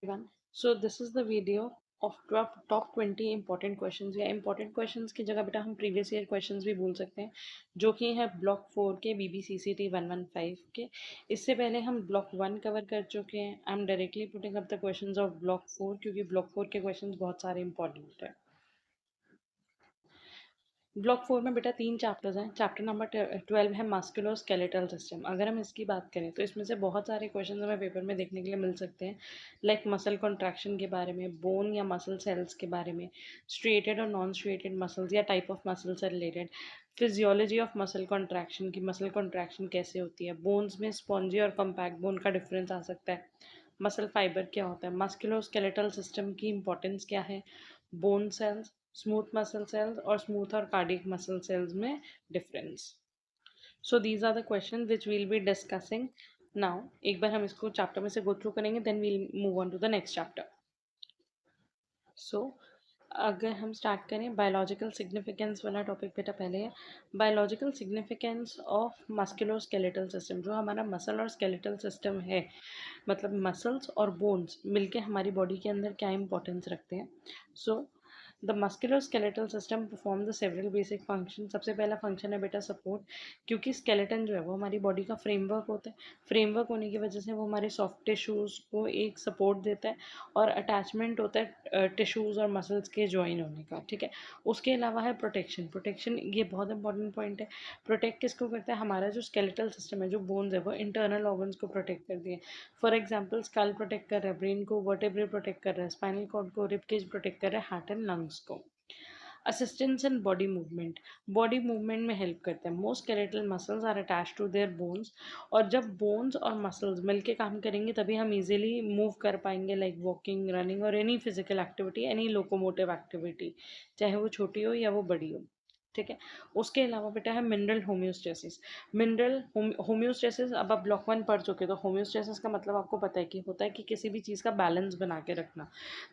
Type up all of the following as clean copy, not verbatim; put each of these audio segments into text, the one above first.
everyone. So this is the video of top 20 important questions या important questions की जगह बेटा हम previous year questions भी बोल सकते हैं जो कि है ब्लॉक 4 के BBCCT 115 के। इससे पहले हम ब्लॉक 1 कवर कर चुके हैं। I am directly putting up the questions of block 4 क्योंकि ब्लॉक 4 के क्वेश्चंस बहुत सारे इंपॉर्टेंट है। ब्लॉक 4 में बेटा 3 चैप्टर्स हैं। चैप्टर नंबर 12 है मस्कुलो स्केलेटल सिस्टम। अगर हम इसकी बात करें तो इसमें से बहुत सारे क्वेश्चन हमें पेपर में देखने के लिए मिल सकते हैं, लाइक मसल कॉन्ट्रैक्शन के बारे में, बोन या मसल सेल्स के बारे में, स्ट्रेटेड और नॉन स्ट्रेटेड मसल्स या टाइप ऑफ मसल से related, physiology of muscle contraction की मसल कॉन्ट्रैक्शन कैसे होती है, बोन्स में स्पॉन्जी और कॉम्पैक्ट बोन का डिफरेंस आ सकता है, मसल फाइबर क्या होता है, मस्कुलो स्केलेटल सिस्टम की इंपॉर्टेंस क्या है, bone cells, smooth muscle cells और स्मूथ और कार्डियक मसल सेल्स में difference. So these are the question which will be discussing now. एक बार हम इसको चैप्टर में से गो थ्रू करेंगे, then we'll move on to the next chapter. So अगर हम स्टार्ट करें बायोलॉजिकल सिग्निफिकेंस वाला टॉपिक बेटा पहले है biological significance of मस्कुलो skeletal system. जो हमारा मसल और स्केलेटल सिस्टम है, मतलब मसल्स और बोन्स मिलके हमारी बॉडी के अंदर क्या इंपॉर्टेंस रखते हैं। So the musculoskeletal system perform the several basic function. सबसे पहला फंक्शन है बेटा सपोर्ट, क्योंकि स्केलेटन जो है वो हमारी बॉडी का फ्रेमवर्क होता है। फ्रेमवर्क होने की वजह से वो हमारे सॉफ्ट टिश्यूज़ को एक सपोर्ट देता है और अटैचमेंट होता है टिश्यूज़ और मसल्स के ज्वाइन होने का, ठीक है। उसके अलावा है प्रोटेक्शन। प्रोटेक्शन ये बहुत इंपॉर्टेंट पॉइंट है। प्रोटेक्ट किसको करता है? हमारा जो स्केलेटल सिस्टम है, जो बोन्स है, वो इंटरनल ऑर्गन्स को प्रोटेक्ट करती है। फॉर एग्जाम्पल स्कल प्रोटेक्ट कर रहा है ब्रेन को, वर्टेब्रे प्रोटेक्ट कर रहा है स्पाइनल कॉर्ड को, रिब केज प्रोटेक्ट कर रहा है हार्ट एंड लंग्स को। असिस्टेंस इन बॉडी मूवमेंट में हेल्प करते हैं। Most skeletal muscles are attach to their bones, और जब बोन्स और मसल्स मिलके काम करेंगे तभी हम इजीली मूव कर पाएंगे, लाइक वॉकिंग, रनिंग और any physical activity, any locomotive activity, चाहे वो छोटी हो या वो बड़ी हो, ठीक है। उसके अलावा बेटा है मिनरल होम्योस्टेसिस। मिनरल होम्योस्टेसिस, अब आप ब्लॉक 1 पढ़ चुके, तो होम्योस्टेसिस का मतलब आपको पता है कि होता है कि किसी भी चीज़ का बैलेंस बना के रखना।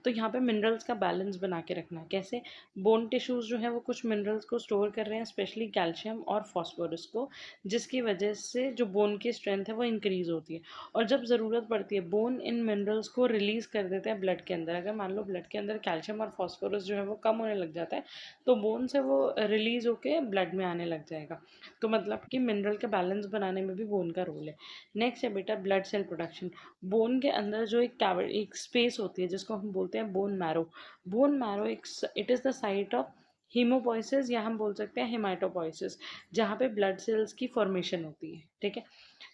तो यहाँ पे मिनरल्स का बैलेंस बना के रखना कैसे? बोन टिश्यूज़ जो है वो कुछ मिनरल्स को स्टोर कर रहे हैं, स्पेशली कैल्शियम और फॉस्फोरस को, जिसकी वजह से जो बोन की स्ट्रेंथ है वो इंक्रीज होती है। और जब ज़रूरत पड़ती है बोन इन मिनरल्स को रिलीज़ कर देते हैं ब्लड के अंदर। अगर मान लो ब्लड के अंदर कैल्शियम और फॉस्फोरस जो है वो कम होने लग जाता है, तो बोन से वो रिलीज़ होके ब्लड में आने लग जाएगा। तो मतलब कि मिनरल का बैलेंस बनाने में भी बोन का रोल है। नेक्स्ट है बेटा ब्लड सेल प्रोडक्शन। बोन के अंदर जो एक स्पेस होती है जिसको हम बोलते हैं बोन मैरो। बोन मैरो एक it is the site of haemopoiesis, या हम बोल सकते हैं हेमाटोपोइसिस, जहाँ पे ब्लड सेल्स की फॉर्मेशन होती है, ठीक है।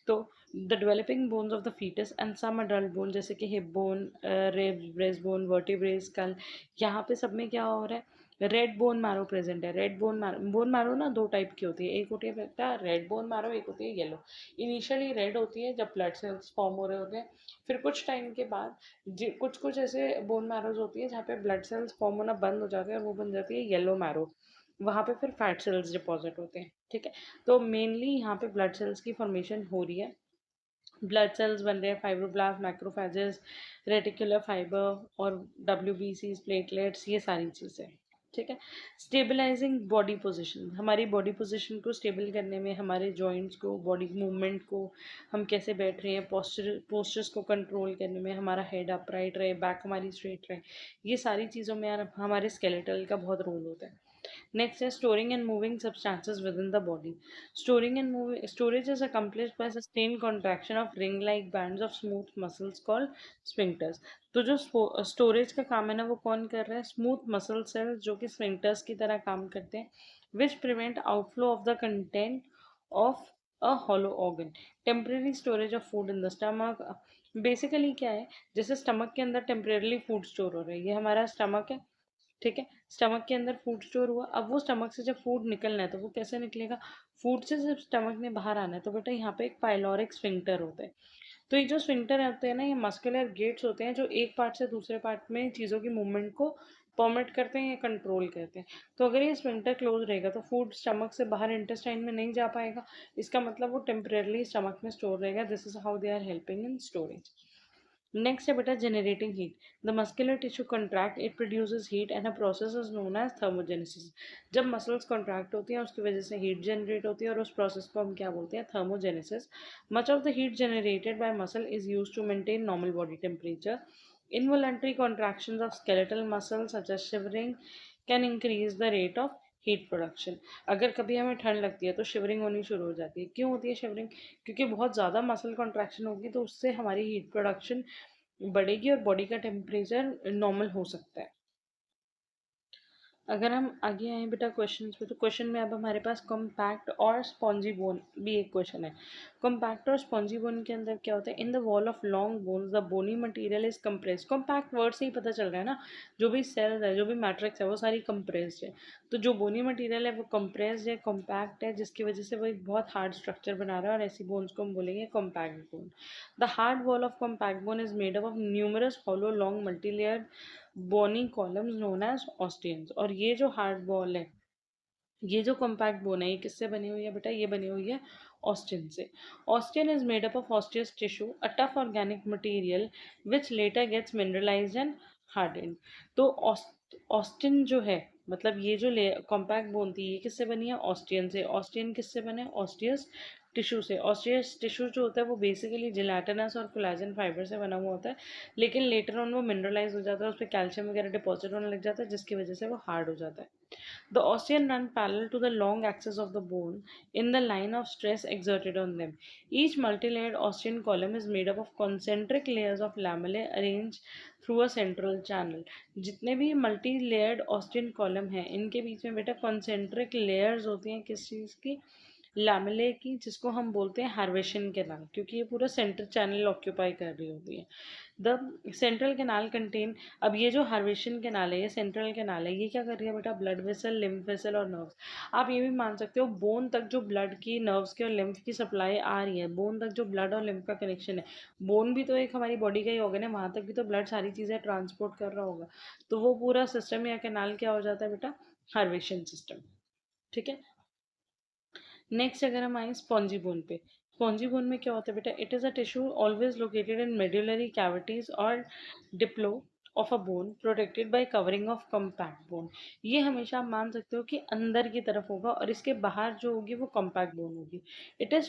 तो the developing bones of the foetus and some adult bone, जैसे कि hip bone, ribs, breast bone, vertebrae, skull, यहाँ पे सब में क्या हो रहा है? रेड बोन मैरो प्रेजेंट है। रेड बोन मैरो ना दो टाइप की होती है। एक होती है बेटा रेड बोन मैरो, एक होती है येलो। इनिशियली रेड होती है जब ब्लड सेल्स फॉर्म हो रहे होते हैं, फिर कुछ टाइम के बाद कुछ कुछ ऐसे बोन मैरोज होती है जहाँ पे ब्लड सेल्स फॉर्म होना बंद हो जाते हैं और वो बन जाती है येलो मैरो। वहाँ पे फिर फैट सेल्स डिपॉजिट होते हैं, ठीक है। तो मेनली यहाँ पे ब्लड सेल्स की फॉर्मेशन हो रही है। ब्लड सेल्स बन रहे हैं, फाइब्रोब्लास्ट, मैक्रोफेजेस, रेटिकुलर फाइबर और डब्ल्यूबीसीज, प्लेटलेट्स, ये सारी चीज़ें, ठीक है। स्टेबलाइजिंग बॉडी पोजीशन, हमारी बॉडी पोजीशन को स्टेबल करने में, हमारे जॉइंट्स को, बॉडी मूवमेंट को, हम कैसे बैठ रहे हैं, पोस्चर्स को कंट्रोल करने में, हमारा हेड अपराइट रहे, बैक हमारी स्ट्रेट रहे, ये सारी चीज़ों में यार हमारे स्केलेटल का बहुत रोल होता है। Next is storing and moving substances within the body. Storage is accomplished by sustained contraction of ring-like bands of smooth muscles called sphincters. तो जो स्टोरेज का काम है ना, वो कौन कर रहा है? स्मूथ मसल सेल्स, जो कि स्फिंक्टर्स की तरह काम करते हैं, which prevent outflow of the content of a hollow organ. Temporary storage of food in the stomach. Basically क्या है, जैसे स्टमक के अंदर टेम्परेरली फूड स्टोर हो रहा है, ये हमारा स्टमक है, ठीक है। स्टमक के अंदर फूड स्टोर हुआ, अब वो स्टमक से जब फूड निकलना है तो वो कैसे निकलेगा? फूड से जब स्टमक में बाहर आना है तो बेटा यहाँ पे एक पाइलोरिक स्फिंक्टर होता है। तो ये जो स्फिंक्टर होते हैं ना, ये मस्कुलर गेट्स होते हैं जो एक पार्ट से दूसरे पार्ट में चीज़ों की मूवमेंट को परमिट करते हैं या कंट्रोल करते हैं। तो अगर ये स्फिंक्टर क्लोज रहेगा तो फूड स्टमक से बाहर इंटेस्टाइन में नहीं जा पाएगा। इसका मतलब वो टेम्परेरली स्टमक में स्टोर रहेगा। This is how they are helping in storage. Next है बेटा generating heat. The muscular tissue contract, it produces heat and a process is known as thermogenesis. जब muscles contract होती हैं उसकी वजह से heat generate होती है और उस process को हम क्या बोलते हैं? Thermogenesis. Much of the heat generated by muscle is used to maintain normal body temperature. Involuntary contractions of skeletal muscles such as shivering can increase the rate of heat production. अगर कभी हमें ठंड लगती है तो शिवरिंग होनी शुरू हो जाती है। क्यों होती है शिवरिंग? क्योंकि बहुत ज़्यादा मसल कॉन्ट्रैक्शन होगी तो उससे हमारी हीट प्रोडक्शन बढ़ेगी और बॉडी का टेम्परेचर नॉर्मल हो सकता है। अगर हम आगे आए बेटा क्वेश्चन पे, तो क्वेश्चन में अब हमारे पास कॉम्पैक्ट और स्पॉन्जी बोन भी एक क्वेश्चन है। कॉम्पैक्ट और स्पॉन्जी बोन के अंदर क्या होता है? In the wall of long bones the bony material is compressed. Compact word से ही पता चल रहा है ना, जो भी सेल्स है, जो भी मैट्रिक्स है, वो सारी कंप्रेस्ड है। तो जो बोनी मटेरियल है वो कंप्रेस्ड है, कॉम्पैक्ट है, जिसकी वजह से वो एक बहुत हार्ड स्ट्रक्चर बना रहा है, और ऐसी बोन्स को हम बोलेंगे compact bone. The hard wall of compact bone is made up of numerous hollow long multilayered bony columns known as osteons. और ये जो हार्ड बॉल है, ये जो कॉम्पैक्ट बोन है, ये किससे बनी हुई है बेटा? ये बनी हुई है ऑस्टिन से। Osteon is made up of ऑस्टियस tissue, a tough organic material which later gets mineralised and hardened. तो ऑस्टिन जो है, मतलब ये जो कॉम्पैक्ट बोन थी, ये किससे बनी है? ऑस्टियन से। ऑस्टियन किससे बने? ऑस्टियस टिश्यू से। ऑस्टियस टिश्यू जो होता है वो बेसिकली जिलेटिनस और कोलेजन फाइबर से बना हुआ होता है, लेकिन लेटर ऑन वो मिनरलाइज हो जाता है, उस पर कैल्शियम वगैरह डिपॉजिट होने लग जाता है, जिसकी वजह से वो हार्ड हो जाता है। The osteon run parallel to the long axis of the bone in the line of stress exerted on them. Each multilayered osteon column is made up of concentric layers of lamellae arranged through a central channel. जितने भी multi layered Austin column हैं, इनके बीच में बेटा concentric layers होती हैं, किस चीज़ की? लैमेले की, जिसको हम बोलते हैं हार्वेशन कैनाल, क्योंकि ये पूरा सेंटर चैनल ऑक्यूपाई कर रही होती है। द सेंट्रल कैनाल कंटेन, अब ये जो हार्वेशन कैनाल है, ये सेंट्रल कैनाल है, ये क्या कर रही है बेटा? ब्लड वेसल, लिम्फ वेसल और नर्व्स। आप ये भी मान सकते हो, बोन तक जो ब्लड की, नर्व्स की और लिम्फ की सप्लाई आ रही है, बोन तक जो ब्लड और लिम्फ का कनेक्शन है, बोन भी तो एक हमारी बॉडी का ही ऑर्गन है, वहां तक भी तो ब्लड सारी चीज़ें ट्रांसपोर्ट कर रहा होगा। तो वो पूरा सिस्टम या कैनाल क्या हो जाता है बेटा? Haversian system. ठीक है। नेक्स्ट अगर हम आए स्पॉन्जी बोन पे, स्पॉन्जी बोन में क्या होता है बेटा? It is a tissue always located in medullary cavities और diploe of a bone protected by covering of compact bone. ये हमेशा आप मान सकते हो कि अंदर की तरफ होगा, और इसके बाहर जो होगी वो कॉम्पैक्ट बोन होगी। It is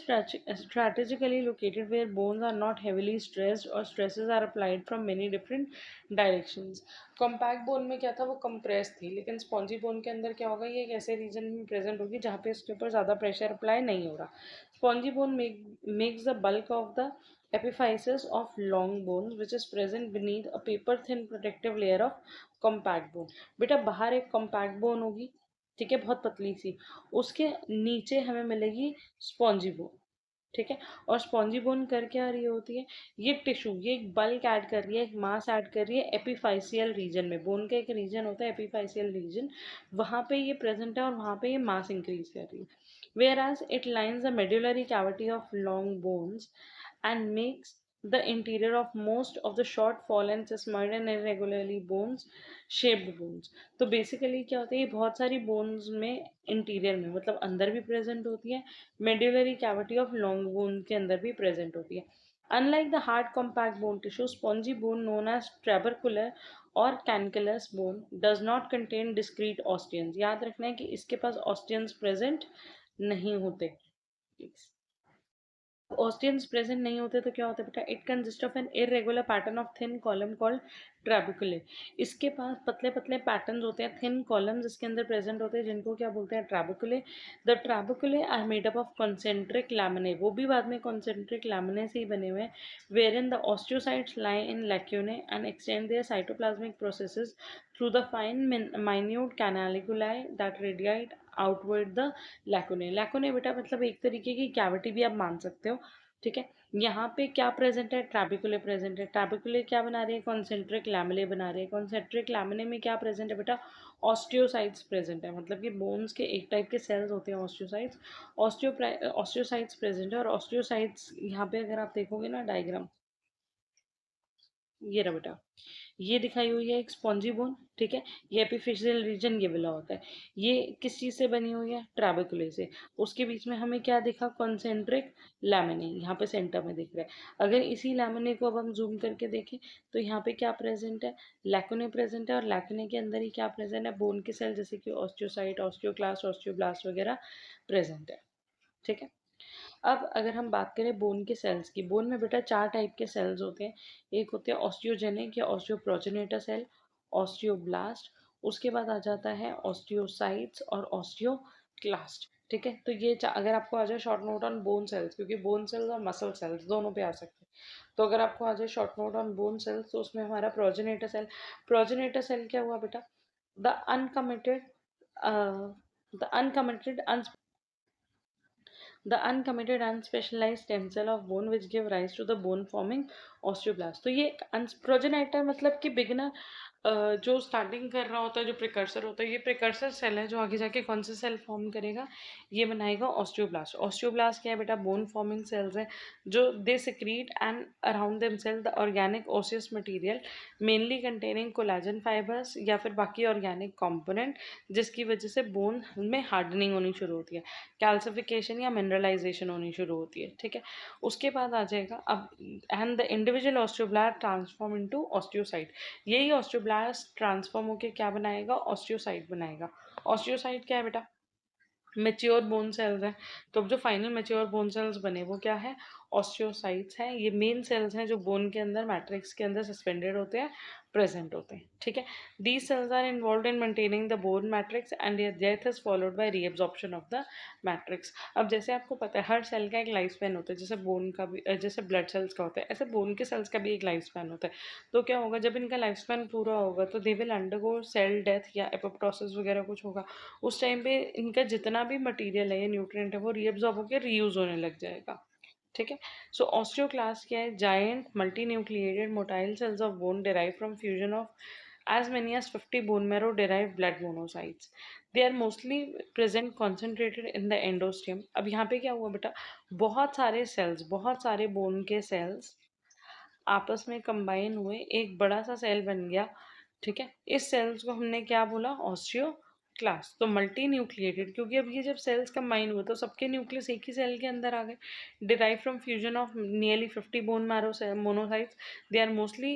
strategically located where bones are not heavily stressed और stresses are applied from many different directions. Compact bone में क्या था? वो कंप्रेस थी, लेकिन स्पॉन्जी बोन के अंदर क्या होगा? ये एक ऐसे रीजन में प्रेजेंट होगी जहाँ पे इसके ऊपर ज़्यादा प्रेशर अप्लाई नहीं हो रहा। Spongy bone makes the bulk of the epiphysis of long bones which is present beneath a paper thin protective layer of compact bone। बेटा बाहर एक compact bone होगी, ठीक है, बहुत पतली सी, उसके नीचे हमें मिलेगी स्पॉन्जी बोन। ठीक है। और स्पॉन्जी बोन कर क्या रही होती है? ये टिश्यू, ये एक बल्क ऐड कर रही है, एक मास ऐड कर रही है एपिफाइसियल रीजन में। बोन का एक रीजन होता है एपिफाइसियल रीजन, वहां पे ये प्रेजेंट है और वहां पे ये मास इंक्रीज कर रही है। whereas it lines the medullary cavity of long bones and makes the interior of most of the short fallen sesamoid and irregularly bones shaped bones। तो बेसिकली क्या होता है? ये बहुत सारी बोन्स में इंटीरियर में, मतलब अंदर भी प्रेजेंट होती है, medullary cavity of long bone के अंदर भी प्रेजेंट होती है। Unlike the hard compact bone tissue, spongy bone known as trabecular और cancellous bone does not contain discrete osteons. याद रखना है कि इसके पास ऑस्टियंस प्रेजेंट नहीं होते। ऑस्टियंस प्रेजेंट नहीं होते तो क्या होता है बेटा? It consist of an irregular pattern of thin column called trabeculae. इसके पास पतले पतले पैटर्न होते हैं, थिन कॉलम्स इसके अंदर प्रेजेंट होते हैं, जिनको क्या बोलते हैं? Trabeculae. The trabeculae are made up of concentric lamellae, वो भी बाद में कॉन्सेंट्रिक लैमिने से ही बने हुए हैं, where in the osteocytes lie in lacunae and extend their cytoplasmic processes through the fine minute canaliculi that radiate outward the lacunae. Lacunae बेटा मतलब एक तरीके की कैविटी भी आप मान सकते हो। ठीक है। यहाँ पे क्या प्रेजेंट है? ट्रैबिकुले प्रेजेंट है। ट्रैबिकुले क्या बना रही है? कॉन्सेंट्रिक लैमिले बना रही है। कॉन्सेंट्रिक लैमिले में क्या प्रेजेंट है बेटा? ऑस्टियोसाइट्स प्रेजेंट है, मतलब कि बोन्स के एक टाइप के सेल्स होते हैं ऑस्टियोसाइट्स। ऑस्टियोसाइट्स प्रेजेंट है, और ऑस्टियोसाइट्स यहाँ पे अगर आप देखोगे ना डायग्राम, ये रहा बेटा, ये दिखाई हुई है एक स्पॉन्जी बोन। ठीक है। ये एपिफिशियल रीजन ये वाला होता है। ये किस चीज से बनी हुई है? ट्रैबिकुले से। उसके बीच में हमें क्या दिखा? कॉन्सेंट्रिक लैमिने, यहाँ पे सेंटर में दिख रहा है। अगर इसी लैमिने को अब हम जूम करके देखें तो यहाँ पे क्या प्रेजेंट है? लैकुने प्रेजेंट है, और लैकुने के अंदर ही क्या प्रेजेंट है? बोन के सेल, जैसे कि ऑस्टियोसाइट, ऑस्टियोक्लास्ट, ऑस्टियोब्लास्ट वगैरह प्रेजेंट है। ठीक है। अब अगर हम बात करें बोन के सेल्स की, बोन में बेटा 4 टाइप के सेल्स होते हैं। एक होते हैं ऑस्टियोजेनिक या ऑस्टियोप्रोजेनेटर सेल, ऑस्टियोब्लास्ट, उसके बाद आ जाता है ऑस्टियोसाइट्स और ऑस्टियोक्लास्ट। ठीक है, तो ये अगर आपको आ जाए short note on bone cells, क्योंकि बोन सेल्स और मसल सेल्स दोनों पे आ सकते हैं, तो अगर आपको आ जाए short note on bone cells, तो उसमें हमारा प्रोजेनेटर सेल। प्रोजेनेटर सेल क्या हुआ बेटा? The uncommitted the uncommitted the uncommitted unspecialized stem cell of bone which give rise to the bone forming osteoblast। तो ये प्रोजेनाइटर मतलब कि बिगनर जो स्टार्टिंग कर रहा होता है, जो प्रिकर्सर होता है, ये प्रिकर्सर सेल है जो आगे जाके कौन सा सेल फॉर्म करेगा, ये बनाएगा ऑस्टियोब्लास्ट। ऑस्टियोब्लास्ट क्या है बेटा? बोन फॉर्मिंग सेल्स हैं जो they secrete and around themselves the organic osseous material mainly containing collagen fibres या फिर बाकी ऑर्गेनिक कंपोनेंट, जिसकी वजह से बोन में हार्डनिंग होनी शुरू होती है, कैल्सिफिकेशन या मिनरलाइजेशन होनी शुरू होती है। ठीक है, उसके बाद आ जाएगा अब and the individual osteoblast transform into osteocyte. यही ऑस्टियोब्लास्ट ट्रांसफॉर्म होकर क्या बनाएगा? ऑस्टियोसाइट बनाएगा। ऑस्टियोसाइट क्या है बेटा? मेच्योर बोन सेल्स हैं। तो अब जो फाइनल मेच्योर बोन सेल्स बने वो क्या है? ऑस्टियोसाइट्स हैं। ये मेन सेल्स हैं जो बोन के अंदर मैट्रिक्स के अंदर सस्पेंडेड होते हैं, प्रेजेंट होते हैं। ठीक है, these cells are involve in maintaining the bone matrix and their death is followed by reabsorption of the matrix. अब जैसे आपको पता है हर सेल का एक लाइफ स्पैन होता है, जैसे बोन का भी जैसे ब्लड सेल्स का होता है, ऐसे बोन के सेल्स का भी एक लाइफ स्पैन होता है। तो क्या होगा, जब इनका लाइफ स्पैन पूरा होगा तो they will undergo cell death या एपोप्टोसिस वगैरह कुछ होगा। उस टाइम पे इनका जितना भी मटेरियल है या न्यूट्रिएंट है वो रीअब्जॉर्ब होकर रीयूज होने लग जाएगा। ठीक है, सो ऑस्टियोक्लास्ट क्या है? Giant multi nucleated motile sales of bone derive from fusion of as many as 50 bone marrow derived blood monocytes. They are mostly present concentrated in the endosteum। अब यहाँ पे क्या हुआ बेटा? बहुत सारे सेल्स, बहुत सारे बोन के सेल्स आपस में कंबाइन हुए एक बड़ा सा सेल बन गया। ठीक है, इस सेल्स को हमने क्या बोला? ऑस्टियोक्लास्ट। तो मल्टी न्यूक्लिएटेड, क्योंकि अब ये जब सेल्स कंबाइन हुए तो सबके न्यूक्लियस एक ही सेल के अंदर आ गए। Derive from fusion of nearly 50 bone marrow monocytes. They are mostly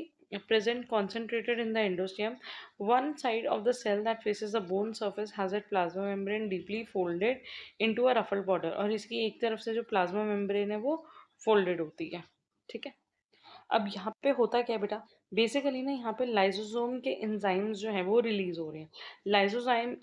present concentrated in the endosteum। One side of the cell that faces the bone surface has a plasma membrane deeply folded into a ruffled border। और इसकी एक तरफ से जो plasma membrane है वो folded होती है। ठीक है, अब यहाँ पे होता क्या है बेटा? बेसिकली ना यहाँ पे लाइसोसोम के एंजाइम्स जो हैं वो रिलीज हो रहे हैं।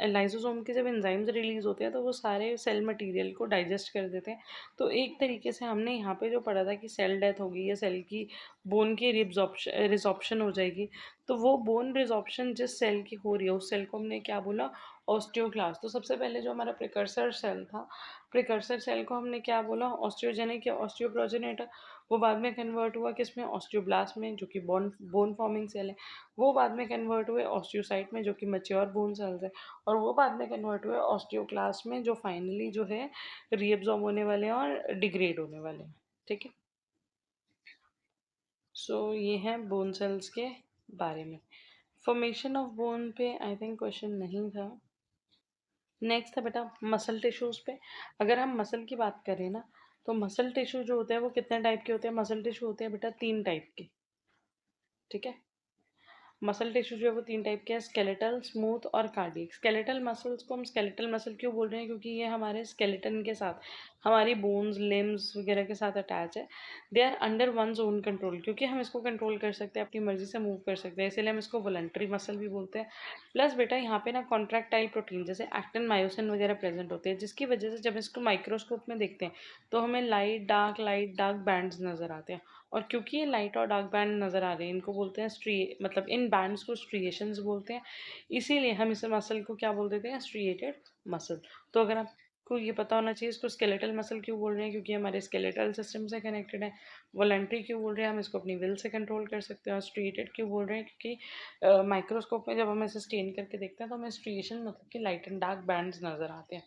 लाइसोसोम के जब एंजाइम्स रिलीज होते हैं तो वो सारे सेल मटेरियल को डाइजेस्ट कर देते हैं। तो एक तरीके से हमने यहाँ पे जो पढ़ा था कि सेल डेथ होगी या सेल की बोन की रिजॉर्प्शन हो जाएगी, तो वो बोन रिजॉर्प्शन जिस सेल की हो रही है उस सेल को हमने क्या बोला? ऑस्टियोक्लास्ट। तो सबसे पहले जो हमारा प्रिकर्सर सेल था, प्रिकर्सर सेल को हमने क्या बोला? ऑस्टियोजेनिक या ऑस्टियोप्रोजेनेटर। वो बाद में कन्वर्ट हुआ किसमें? ऑस्टियोब्लास्ट में, जो कि बोन बोन फॉर्मिंग सेल है। वो बाद में कन्वर्ट हुए ऑस्टियोसाइट में, जो कि मैच्योर बोन सेल्स है। और वो बाद में कन्वर्ट हुए ऑस्टियोक्लास्ट में, जो फाइनली जो है रीअब्जॉर्ब होने वाले हैं और डिग्रेड होने वाले हैं। ठीक है, सो ये है बोन सेल्स के बारे में। फॉर्मेशन ऑफ बोन पे आई थिंक क्वेश्चन नहीं था। नेक्स्ट है बेटा मसल टिश्यूज पे। अगर हम मसल की बात करें ना, तो मसल टिश्यू जो होते हैं वो कितने टाइप के होते हैं? मसल टिश्यू होते हैं बेटा 3 टाइप के। ठीक है, मसल टिश्यू जो है वो 3 टाइप के हैं, स्केलेटल, स्मूथ और कार्डियक। स्केलेटल मसल्स को हम स्केलेटल मसल क्यों बोल रहे हैं? क्योंकि ये हमारे स्केलेटन के साथ, हमारी बोन्स लिम्स वगैरह के साथ अटैच है। They are under one's own control, क्योंकि हम इसको कंट्रोल कर सकते हैं, अपनी मर्जी से मूव कर सकते हैं, इसीलिए हम इसको वॉलंटरी मसल भी बोलते हैं। प्लस बेटा यहाँ पे ना कॉन्ट्रैक्टाइल प्रोटीन जैसे एक्टिन मायोसिन वगैरह प्रेजेंट होते हैं, जिसकी वजह से जब इसको माइक्रोस्कोप में देखते हैं तो हमें लाइट डार्क बैंड्स नजर आते हैं। और क्योंकि ये लाइट और डार्क बैंड नज़र आ रहे हैं, इनको बोलते हैं मतलब इन बैंड्स को स्ट्रिएशंस बोलते हैं। इसीलिए हम इस मसल को क्या बोल देते हैं? Striated muscle. तो अगर आपको ये पता होना चाहिए इसको स्केलेटल मसल क्यों बोल रहे हैं, क्योंकि हमारे स्केलेटल सिस्टम से कनेक्टेड है। वॉलंटरी क्यों बोल रहे हैं? हम इसको अपनी विल से कंट्रोल कर सकते हैं। और स्ट्रिएटेड क्यों बोल रहे हैं? क्योंकि माइक्रोस्कोप में जब हम इसे स्टेन करके देखते हैं तो हमें स्ट्रिएशन मतलब कि लाइट एंड डार्क बैंड्स नज़र आते हैं।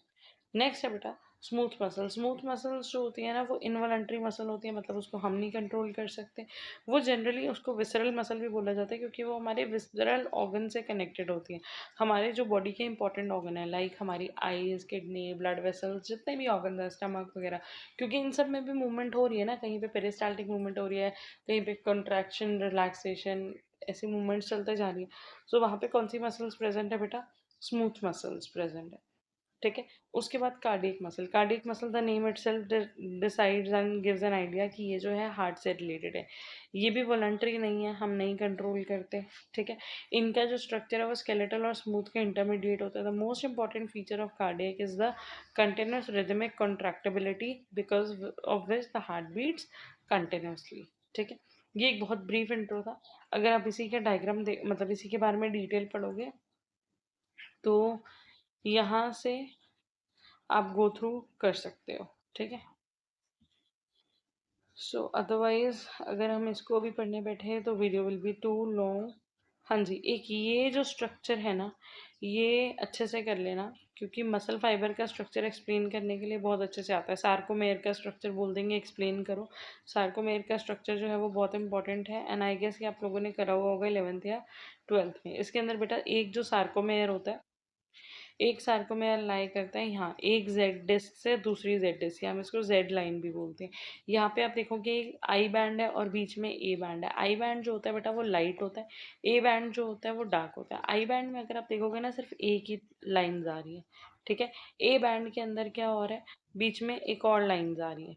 नेक्स्ट है बेटा स्मूथ मसल। स्मूथ मसल्स जो होती है ना वो इनवॉलंटरी मसल होती है, मतलब उसको हम नहीं कंट्रोल कर सकते। वो जनरली उसको विसरल मसल भी बोला जाता है, क्योंकि वो हमारे विसरल ऑर्गन से कनेक्टेड होती है। हमारे जो बॉडी के इंपॉर्टेंट ऑर्गन है, लाइक हमारी आईज, किडनी, ब्लड वेसल्स, जितने भी ऑर्गन है, स्टमक वगैरह, क्योंकि इन सब में भी मूवमेंट हो रही है ना, कहीं पे पेरिस्टाल्टिक मूवमेंट हो रही है, कहीं पे कंट्रैक्शन, रिलैक्सेशन, ऐसी मूवमेंट्स चलते जा रही है। सो वहाँ पे कौन सी मसल्स प्रेजेंट है बेटा? स्मूथ मसल्स प्रेजेंट है। ठीक है। उसके बाद cardiac muscle the name itself decides and gives an idea कि ये जो है हार्ट से रिलेटेड है। ये भी वॉलंटरी नहीं है, हम नहीं कंट्रोल करते। ठीक है। इनका जो स्ट्रक्चर है वो स्केलेटल और स्मूथ के इंटरमीडिएट होता है। The most important feature of cardiac is the continuous rhythmic contractibility because of which the heart beats continuously. ठीक है। ये एक बहुत ब्रीफ इंट्रो था। अगर आप इसी का डायग्राम मतलब इसी के बारे में डिटेल पढ़ोगे तो यहाँ से आप गो थ्रू कर सकते हो। ठीक है। सो अदरवाइज अगर हम इसको अभी पढ़ने बैठे हैं तो video will be too long. हाँ जी, एक ये जो स्ट्रक्चर है ना, ये अच्छे से कर लेना, क्योंकि मसल फाइबर का स्ट्रक्चर एक्सप्लेन करने के लिए बहुत अच्छे से आता है। सार्कोमेयर का स्ट्रक्चर बोल देंगे एक्सप्लेन करो। सार्कोमेयर का स्ट्रक्चर जो है वो बहुत इंपॉर्टेंट है, एंड आई गेस कि आप लोगों ने करा हुआ होगा 11th या 12th में। इसके अंदर बेटा एक जो सार्कोमेयर होता है, एक सार्कोमेयर लाई करता है यहाँ एक जेड डिस्क से दूसरी जेड डिस्क, या हम इसको जेड लाइन भी बोलते हैं। यहाँ पे आप देखोगे एक आई बैंड है और बीच में ए बैंड है। आई बैंड जो होता है बेटा वो लाइट होता है, ए बैंड जो होता है वो डार्क होता है। आई बैंड में अगर आप देखोगे ना सिर्फ एक ही लाइन आ रही है। ठीक है। ए बैंड के अंदर क्या हो रहा है, बीच में एक और लाइन आ रही है।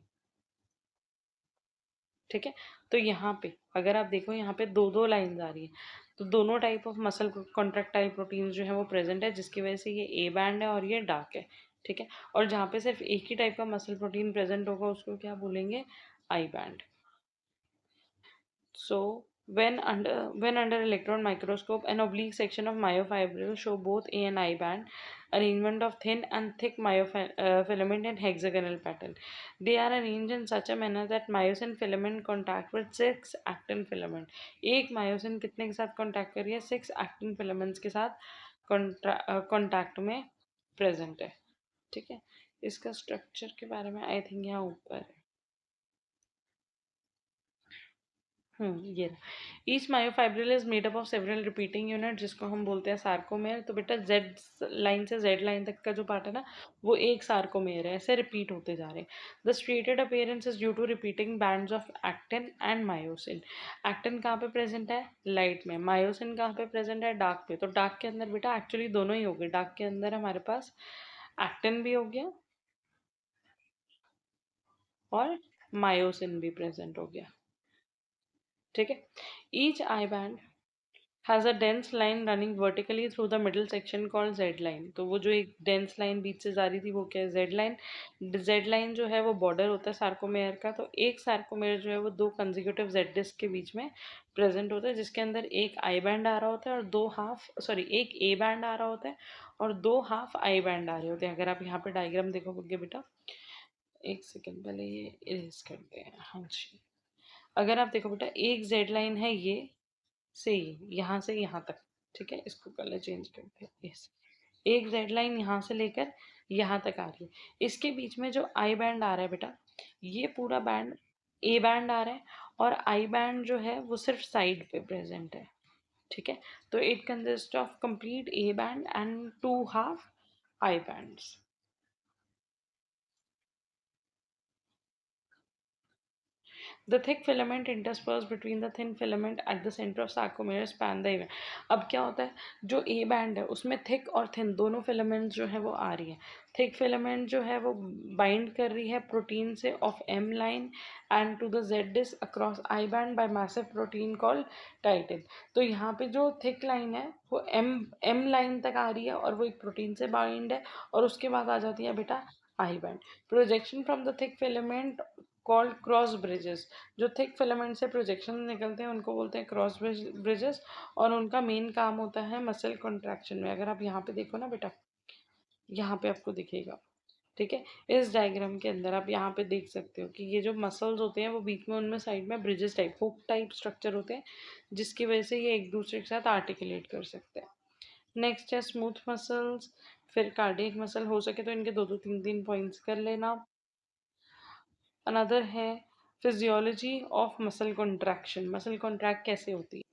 ठीक है। तो यहाँ पे अगर आप देखो यहाँ पे दो दो लाइंस आ रही है, तो दोनों type of muscle contractile protein जो है वो प्रेजेंट है, जिसकी वजह से ये ए बैंड है और ये डार्क है। ठीक है। और जहाँ पे सिर्फ एक ही टाइप का मसल प्रोटीन प्रेजेंट होगा उसको क्या बोलेंगे, I band. So when under electron microscope, an oblique section of myofibrils show both A and I band, arrangement of thin and thick myofilament in hexagonal pattern. They are arranged in such a manner that myosin filament contact with six actin filament. एक myosin कितने के साथ contact कर रही है, six actin filaments के साथ contact में present है। ठीक है। इसका structure के बारे में आई थिंक यहाँ ऊपर है। ये each myofibril is made up of several repeating unit, जिसको हम बोलते हैं सार्कोमेयर। तो बेटा जेड लाइन से जेड लाइन तक का जो पार्ट है ना, वो एक सार्कोमेयर है, ऐसे रिपीट होते जा रहे हैं। The striated appearance is due to repeating bands of actin and myosin. Actin कहाँ पे प्रेजेंट है, लाइट में। मायोसिन कहाँ पे प्रेजेंट है, डार्क पे। तो डार्क के अंदर बेटा एक्चुअली दोनों ही हो गए। डार्क के अंदर हमारे पास एक्टिन भी हो गया और मायोसिन भी प्रेजेंट हो गया। ठीक है। Each I band has a dense line running vertically through the middle section called Z line। तो वो जो एक dense line बीच से जा रही थी वो क्या है, Z line। Z line जो है वो border होता है सार्कोमेयर का। तो एक सार्कोमेयर जो है वो दो कंजिक्यूटिव Z डिस्क के बीच में प्रेजेंट होता है, जिसके अंदर एक आई बैंड आ रहा होता है और दो हाफ, सॉरी, एक ए बैंड आ रहा होता है और दो हाफ आई बैंड आ रहे होते हैं। अगर आप यहाँ पे डायग्राम देखोगे बेटा, एक सेकेंड पहले ये इरेज करते हैं। हाँ जी, अगर आप देखो बेटा, एक जेड लाइन है ये से यहाँ से यहाँ तक। ठीक है। इसको कलर चेंज करते हैं। यस, एक जेड लाइन यहाँ से लेकर यहाँ तक आ रही है। इसके बीच में जो आई बैंड आ रहा है बेटा, ये पूरा बैंड ए बैंड आ रहा है, और आई बैंड जो है वो सिर्फ साइड पे प्रेजेंट है। ठीक है। तो it consist of complete A band and two half I bands. The thick filament interspersed between the thin filament at the center of sarcomere span the event। अब क्या होता है, जो ए बैंड है उसमें थिक और थिन दोनों filaments जो है वो आ रही है। थिक फिलामेंट जो है वो बाइंड कर रही है प्रोटीन से of M line and to the Z disc across I band by massive protein called titin. तो यहाँ पे जो थिक लाइन है वो एम एम लाइन तक आ रही है और वो एक प्रोटीन से बाइंड है, और उसके बाद आ जाती है बेटा I band. Projection from the thick filament called cross bridges. जो थिक फिलामेंट से प्रोजेक्शन निकलते हैं उनको बोलते हैं क्रॉस ब्रिजेस, और उनका मेन काम होता है मसल कॉन्ट्रैक्शन में। अगर आप यहाँ पे देखो ना बेटा, यहाँ पे आपको दिखेगा। ठीक है। इस डायग्राम के अंदर आप यहाँ पे देख सकते हो कि ये जो मसल्स होते हैं वो बीच में उनमें साइड में bridges type, hook type structure होते हैं, जिसकी वजह से ये एक दूसरे के साथ आर्टिकुलेट कर सकते हैं। नेक्स्ट है स्मूथ मसल्स, फिर कार्डियक मसल। हो सके तो इनके दो दो तीन तीन पॉइंट्स कर लेना। अनदर है physiology of muscle contraction. Muscle contract कैसे होती है,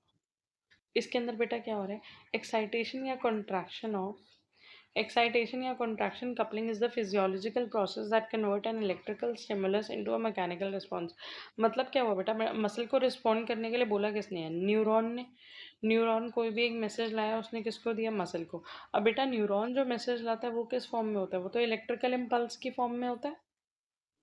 इसके अंदर बेटा क्या हो रहा है, एक्साइटेशन या कॉन्ट्रैक्शन ऑफ excitation या contraction coupling is the physiological process that convert an electrical stimulus into a mechanical response। मतलब क्या हुआ बेटा, मसल को रिस्पॉन्ड करने के लिए बोला किसने है, न्यूरॉन ने। न्यूरॉन कोई भी एक मैसेज लाया, उसने किसको दिया? मसल को। अब बेटा न्यूरॉन जो मैसेज लाता है वो किस फॉर्म में होता है? वो तो इलेक्ट्रिकल इम्पल्स की फॉर्म में होता है,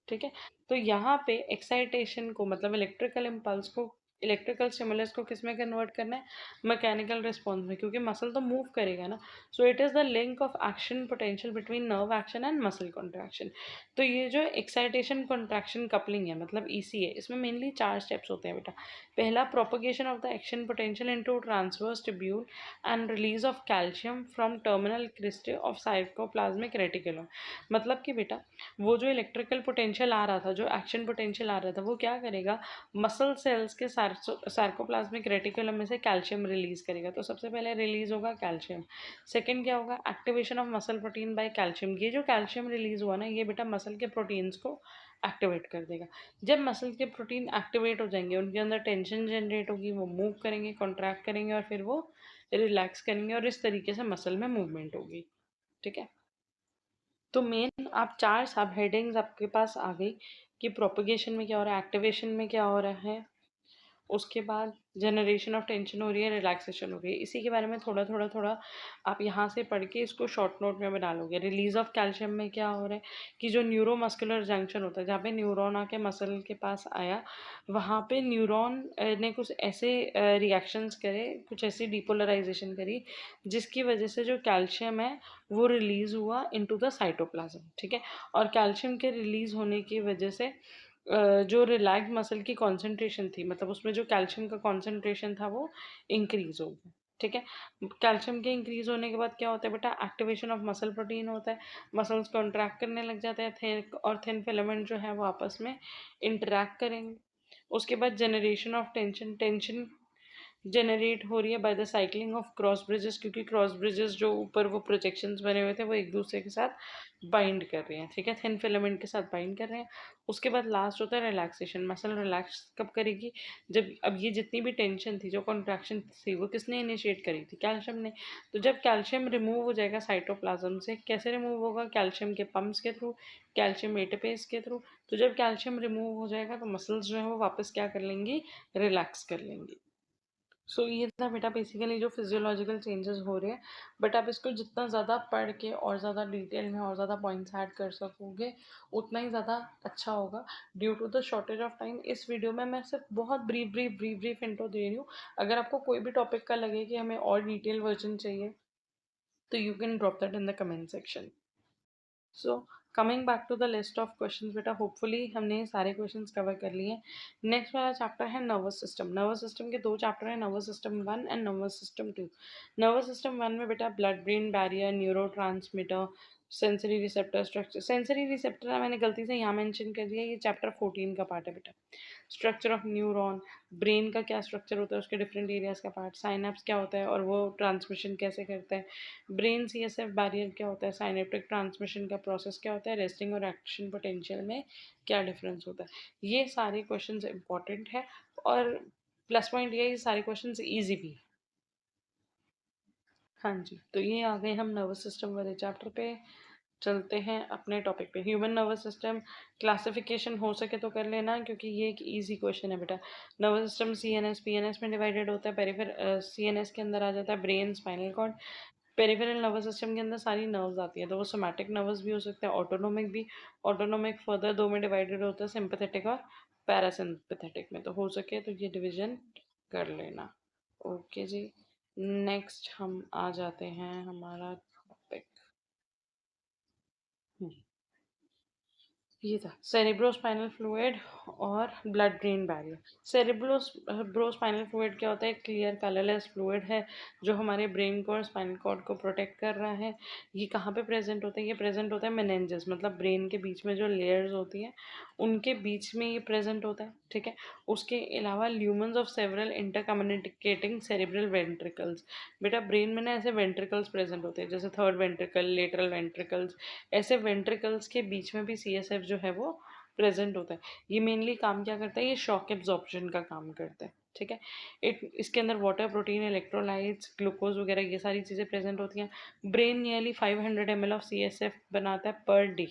ठीक है। तो यहाँ पे एक्साइटेशन को मतलब इलेक्ट्रिकल इम्पल्स को, इलेक्ट्रिकल स्टिमुलस को किस में कन्वर्ट करना है? मैकेनिकल रिस्पॉन्स में, क्योंकि मसल तो मूव करेगा ना। So it is the link of action potential between nerve action and muscle contraction. तो ये जो एक्साइटेशन कॉन्ट्रैक्शन कपलिंग है मतलब ईसी है, इसमें मेनली 4 स्टेप्स होते हैं बेटा। पहला, propagation of the action potential into transverse tubule and release of calcium from terminal cristae of cytoplasmic reticulum. मतलब कि बेटा वो जो इलेक्ट्रिकल पोटेंशियल आ रहा था, जो एक्शन पोटेंशियल आ रहा था, वो क्या करेगा? मसल सेल्स के सार्कोप्लाज्मिक रेटिकुलम में से कैल्शियम रिलीज करेगा। तो सबसे पहले रिलीज होगा कैल्शियम। सेकंड क्या होगा? Activation of muscle protein by calcium. ये जो कैल्शियम रिलीज हुआ ना, ये बेटा मसल के प्रोटीन्स को एक्टिवेट कर देगा। जब मसल के प्रोटीन एक्टिवेट हो जाएंगे, उनके अंदर टेंशन जनरेट होगी, वो मूव करेंगे, कॉन्ट्रैक्ट करेंगे और फिर वो रिलैक्स करेंगे और इस तरीके से मसल में मूवमेंट होगी, ठीक है। तो मेन आप 4 सब हेडिंग्स आपके पास आ गई कि प्रोपगेशन में क्या हो रहा है, एक्टिवेशन में क्या हो रहा है, उसके बाद जनरेशन ऑफ टेंशन हो रही है, रिलैक्सेशन हो रही है। इसी के बारे में थोड़ा थोड़ा थोड़ा आप यहाँ से पढ़ के इसको शॉर्ट नोट में बना लोगे। रिलीज ऑफ कैल्शियम में क्या हो रहा है कि जो न्यूरोमस्कुलर जंक्शन होता है, जहाँ पे न्यूरॉन आके मसल के पास आया, वहाँ पे न्यूरॉन ने कुछ ऐसे रिएक्शंस करे, कुछ ऐसी डिपोलराइजेशन करी, जिसकी वजह से जो कैल्शियम है वो रिलीज हुआ इनटू द साइटोप्लाज्म, ठीक है। और कैल्शियम के रिलीज होने की वजह से जो रिलैक्स मसल की कॉन्सेंट्रेशन थी, मतलब उसमें जो कैल्शियम का कॉन्सेंट्रेशन था वो इंक्रीज हो गया, ठीक है। कैल्शियम के इंक्रीज होने के बाद क्या होता है बेटा? एक्टिवेशन ऑफ मसल प्रोटीन होता है, मसल्स कॉन्ट्रैक्ट करने लग जाते हैं, थिन और थिन फिलामेंट जो है वो आपस में इंटरैक्ट करेंगे। उसके बाद generation of tension, tension generate हो रही है by the cycling of cross bridges, क्योंकि क्रॉस ब्रिजेस जो ऊपर वो प्रोजेक्शंस बने हुए थे वो एक दूसरे के साथ बाइंड कर रहे हैं, ठीक है, थिन फिलामेंट के साथ बाइंड कर रहे हैं। उसके बाद लास्ट होता है रिलैक्सेशन। मसल रिलैक्स कब करेगी? जब अब ये जितनी भी टेंशन थी, जो कॉन्ट्रैक्शन थी, वो किसने इनिशिएट करी थी? कैल्शियम ने। तो जब कैल्शियम रिमूव हो जाएगा साइटोप्लाज्म से, कैसे रिमूव होगा? कैल्शियम के पम्प्स के थ्रू, कैल्शियम एटीपेज के थ्रू। तो जब कैल्शियम रिमूव हो जाएगा तो मसल्स जो है वो वापस क्या कर लेंगी? रिलैक्स कर लेंगी। सो ये था बेटा बेसिकली जो फिजियोलॉजिकल चेंजेस हो रहे हैं। बट आप इसको जितना ज़्यादा पढ़ के और ज़्यादा डिटेल में और ज़्यादा पॉइंट्स ऐड कर सकोगे, उतना ही ज़्यादा अच्छा होगा। Due to the shortage of time इस वीडियो में मैं सिर्फ बहुत ब्रीफ इंट्रो दे रही हूँ। अगर आपको कोई भी टॉपिक का लगे कि हमें और डिटेल वर्जन चाहिए, तो you can drop that in the comment section. So coming back to the list of questions बेटा, होपफुली हमने सारे क्वेश्चंस कवर कर लिए। नेक्स्ट वाला चैप्टर है नर्वस सिस्टम। नर्वस सिस्टम के 2 चैप्टर हैं, nervous system 1 and nervous system 2। Nervous system 1 में बेटा blood brain barrier, neuro transmitter, sensory receptor structure. Sensory receptor मैंने गलती से यहाँ मेंशन कर दिया, ये चैप्टर 14 का पार्ट है बेटा। स्ट्रक्चर ऑफ न्यूरॉन, ब्रेन का क्या स्ट्रक्चर होता है, उसके डिफरेंट एरियाज का पार्ट, साइनेप्स क्या होता है और वो ट्रांसमिशन कैसे करता है, ब्रेन सीएसएफ बैरियर क्या होता है, साइनेप्टिक ट्रांसमिशन का प्रोसेस क्या होता है, रेस्टिंग और एक्शन पोटेंशियल में क्या डिफरेंस होता है। ये सारे क्वेश्चन इंपॉर्टेंट है और प्लस पॉइंट ये सारे क्वेश्चन ईजी भी। हाँ जी, तो ये आ गए हम नर्वस सिस्टम वाले चैप्टर पे। चलते हैं अपने टॉपिक पे। ह्यूमन नर्वस सिस्टम क्लासिफिकेशन हो सके तो कर लेना, क्योंकि ये एक इजी क्वेश्चन है बेटा। नर्वस सिस्टम सीएनएस पीएनएस में डिवाइडेड होता है। पेरिफेरल सीएनएस के अंदर आ जाता है brain, spinal cord. Peripheral nervous system के अंदर सारी नर्व्स आती है, तो वो सोमैटिक नर्वस भी हो सकते हैं, ऑटोनोमिक भी। ऑटोनोमिक फर्दर 2 में डिवाइडेड होता है, सिंपैथेटिक और पैरासिम्पैथेटिक में। तो हो सके तो ये डिवीजन कर लेना। ओके जी, नेक्स्ट हम आ जाते हैं हमारा टॉपिक। ये था सेरेब्रोस्पाइनल फ्लूइड और blood brain barrier. Cerebrospinal fluid क्या होता है? क्लियर कलरलेस फ्लूइड है जो हमारे ब्रेन को और स्पाइनल कॉर्ड को प्रोटेक्ट कर रहा है। ये कहाँ पे प्रेजेंट होता है? ये प्रेजेंट होता है मेनिंजेस, मतलब ब्रेन के बीच में जो लेयर्स होती हैं उनके बीच में ये प्रेजेंट होता है, ठीक है। उसके अलावा ल्यूमन्स of several inter communicating cerebral ventricles. बेटा ब्रेन में ना ऐसे वेंट्रिकल्स प्रेजेंट होते हैं, जैसे थर्ड वेंट्रिकल, लेटरल वेंट्रिकल्स। ऐसे वेंट्रिकल्स के बीच में भी सीएसएफ जो है वो प्रेजेंट होता है। ये मेनली काम क्या करता है? ये शॉक एब्जॉर्प्शन का काम करता है, ठीक है। इसके अंदर वाटर, प्रोटीन, इलेक्ट्रोलाइट्स, ग्लूकोज वगैरह ये सारी चीज़ें प्रेजेंट होती हैं। Brain nearly 500 ml of C S F बनाता है पर डे,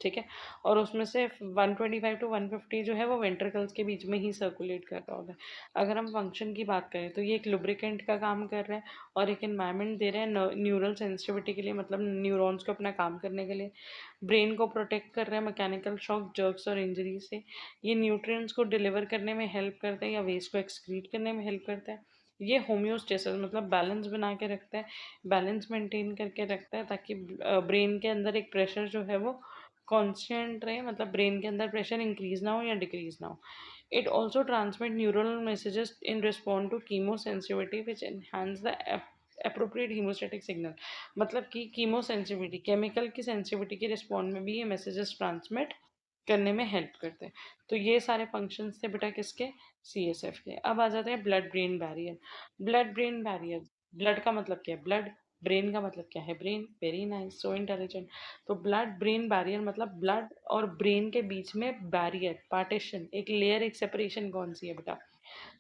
ठीक है। और उसमें से 125 टू 150 जो है वो वेंट्रिकल्स के बीच में ही सर्कुलेट कर रहा होता है। अगर हम फंक्शन की बात करें तो ये एक लुब्रिकेंट का काम कर रहा है और एक एनवायरनमेंट दे रहा है न्यूरल सेंसिटिविटी के लिए, मतलब न्यूरॉन्स को अपना काम करने के लिए। ब्रेन को प्रोटेक्ट कर रहा है मैकेनिकल शॉक, जर्क्स और इंजरी से। ये न्यूट्रिएंट्स को डिलीवर करने में हेल्प करता है या वेस्ट को एक्सक्रीट करने में हेल्प करता है। ये होम्योस्टेसिस मतलब बैलेंस बना के रखता है, बैलेंस मेंटेन करके रखता है, ताकि ब्रेन के अंदर एक प्रेशर जो है वो कांस्टेंट रहे, मतलब ब्रेन के अंदर प्रेशर इंक्रीज ना हो या डिक्रीज ना हो। It also transmit neural messages in respond to chemo sensitivity which enhance the appropriate homeostatic signal. मतलब कि कीमो सेंसिटिविटी, केमिकल की सेंसिटिविटी के रिस्पॉन्ड में भी ये मैसेजेस ट्रांसमिट करने में हेल्प करते हैं। तो ये सारे फंक्शंस थे बेटा किसके, सीएसएफ के। अब आ जाते हैं blood brain barrier. Blood brain barrier, blood का मतलब क्या है, ब्लड, ब्रेन का मतलब क्या है, brain. Very nice, so intelligent. तो ब्लड ब्रेन बैरियर मतलब ब्लड और ब्रेन के बीच में बैरियर, पार्टीशन, एक लेयर, एक सेपरेशन कौन सी है बेटा,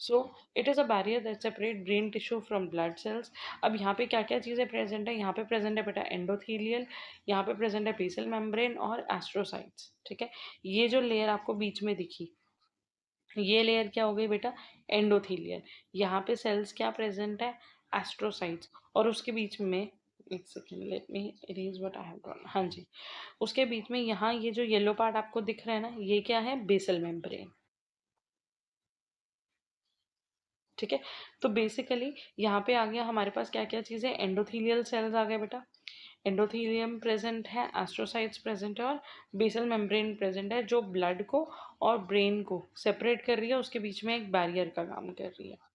so it is a barrier that separate brain tissue from blood cells. अब यहाँ पे क्या क्या चीज़ें प्रेजेंट है, यहाँ पे प्रेजेंट है बेटा एंडोथीलियल, यहाँ पे प्रेजेंट है बेसल मेम्ब्रेन और एस्ट्रोसाइट्स। ठीक है, ये जो लेयर आपको बीच में दिखी, ये लेयर क्या हो गई बेटा, एंडोथीलियल। यहाँ पे सेल्स क्या प्रेजेंट है, एस्ट्रोसाइट्स। और उसके बीच में, एक second let me erase what I have drawn, हाँ जी, उसके बीच में यहाँ ये जो येलो पार्ट आपको दिख रहा है ना, ये क्या है, बेसल मेम्ब्रेन। ठीक है, तो बेसिकली यहाँ पे आ गया हमारे पास क्या क्या चीज़ें, एंडोथीलियल सेल्स आ गए बेटा, एंडोथीलियम प्रेजेंट है, एस्ट्रोसाइट्स प्रेजेंट है और बेसल मेम्ब्रेन प्रेजेंट है, जो ब्लड को और ब्रेन को सेपरेट कर रही है, उसके बीच में एक बैरियर का काम कर रही है।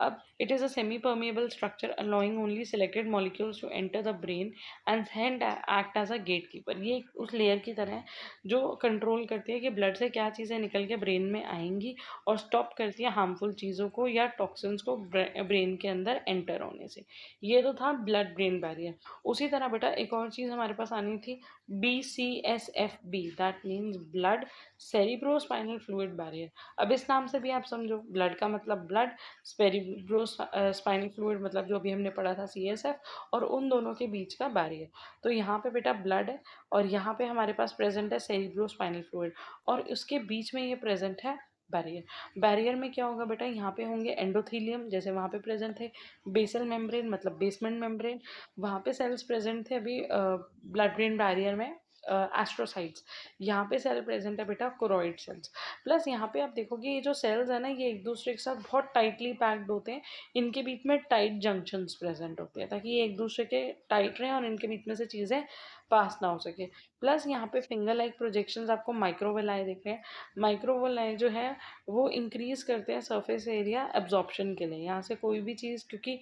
अब it is a semi permeable structure allowing only selected molecules to enter the brain and then act as a gatekeeper। ये उस लेयर की तरह है जो कंट्रोल करती है कि ब्लड से क्या चीज़ें निकल के ब्रेन में आएंगी और स्टॉप करती है हार्मफुल चीज़ों को या टॉक्सिन्स को ब्रेन के अंदर एंटर होने से। ये तो था ब्लड ब्रेन बैरियर। उसी तरह बेटा एक और चीज़ हमारे पास आनी थी, BCSFB, that means blood cerebro spinal fluid barrier. अब इस नाम से भी आप समझो, ब्लड का मतलब ब्लड, सेरिब्रो स्पाइनल फ्लूइड मतलब जो अभी हमने पढ़ा था सीएसएफ, और उन दोनों के बीच का बैरियर। तो यहाँ पे बेटा ब्लड है और यहाँ पे हमारे पास प्रेजेंट है सेरिब्रो स्पाइनल फ्लूइड, और उसके बीच में ये प्रेजेंट है बैरियर। बैरियर में क्या होगा बेटा, यहाँ पे होंगे एंडोथीलियम, जैसे वहाँ पे प्रेजेंट थे, बेसल मेम्ब्रेन मतलब बेसमेंट मेम्ब्रेन, वहाँ पे सेल्स प्रेजेंट थे अभी ब्लड ब्रेन बैरियर में, एस्ट्रोसाइट्स। यहाँ पे सेल प्रेजेंट है बेटा कोरोइड सेल्स। प्लस यहाँ पे आप देखोगे ये जो सेल्स है ना, ये एक दूसरे के साथ बहुत टाइटली पैक्ड होते हैं, इनके बीच में टाइट जंक्शंस प्रेजेंट होते हैं ताकि ये एक दूसरे के टाइट रहें और इनके बीच में से चीज़ें पास ना हो सके। प्लस यहाँ पे फिंगर लाइक प्रोजेक्शंस आपको माइक्रोवेलाई दिख रहे हैं। माइक्रोवेलाई जो है वो इंक्रीज करते हैं सरफेस एरिया एब्जॉर्प्शन के लिए। यहाँ से कोई भी चीज़, क्योंकि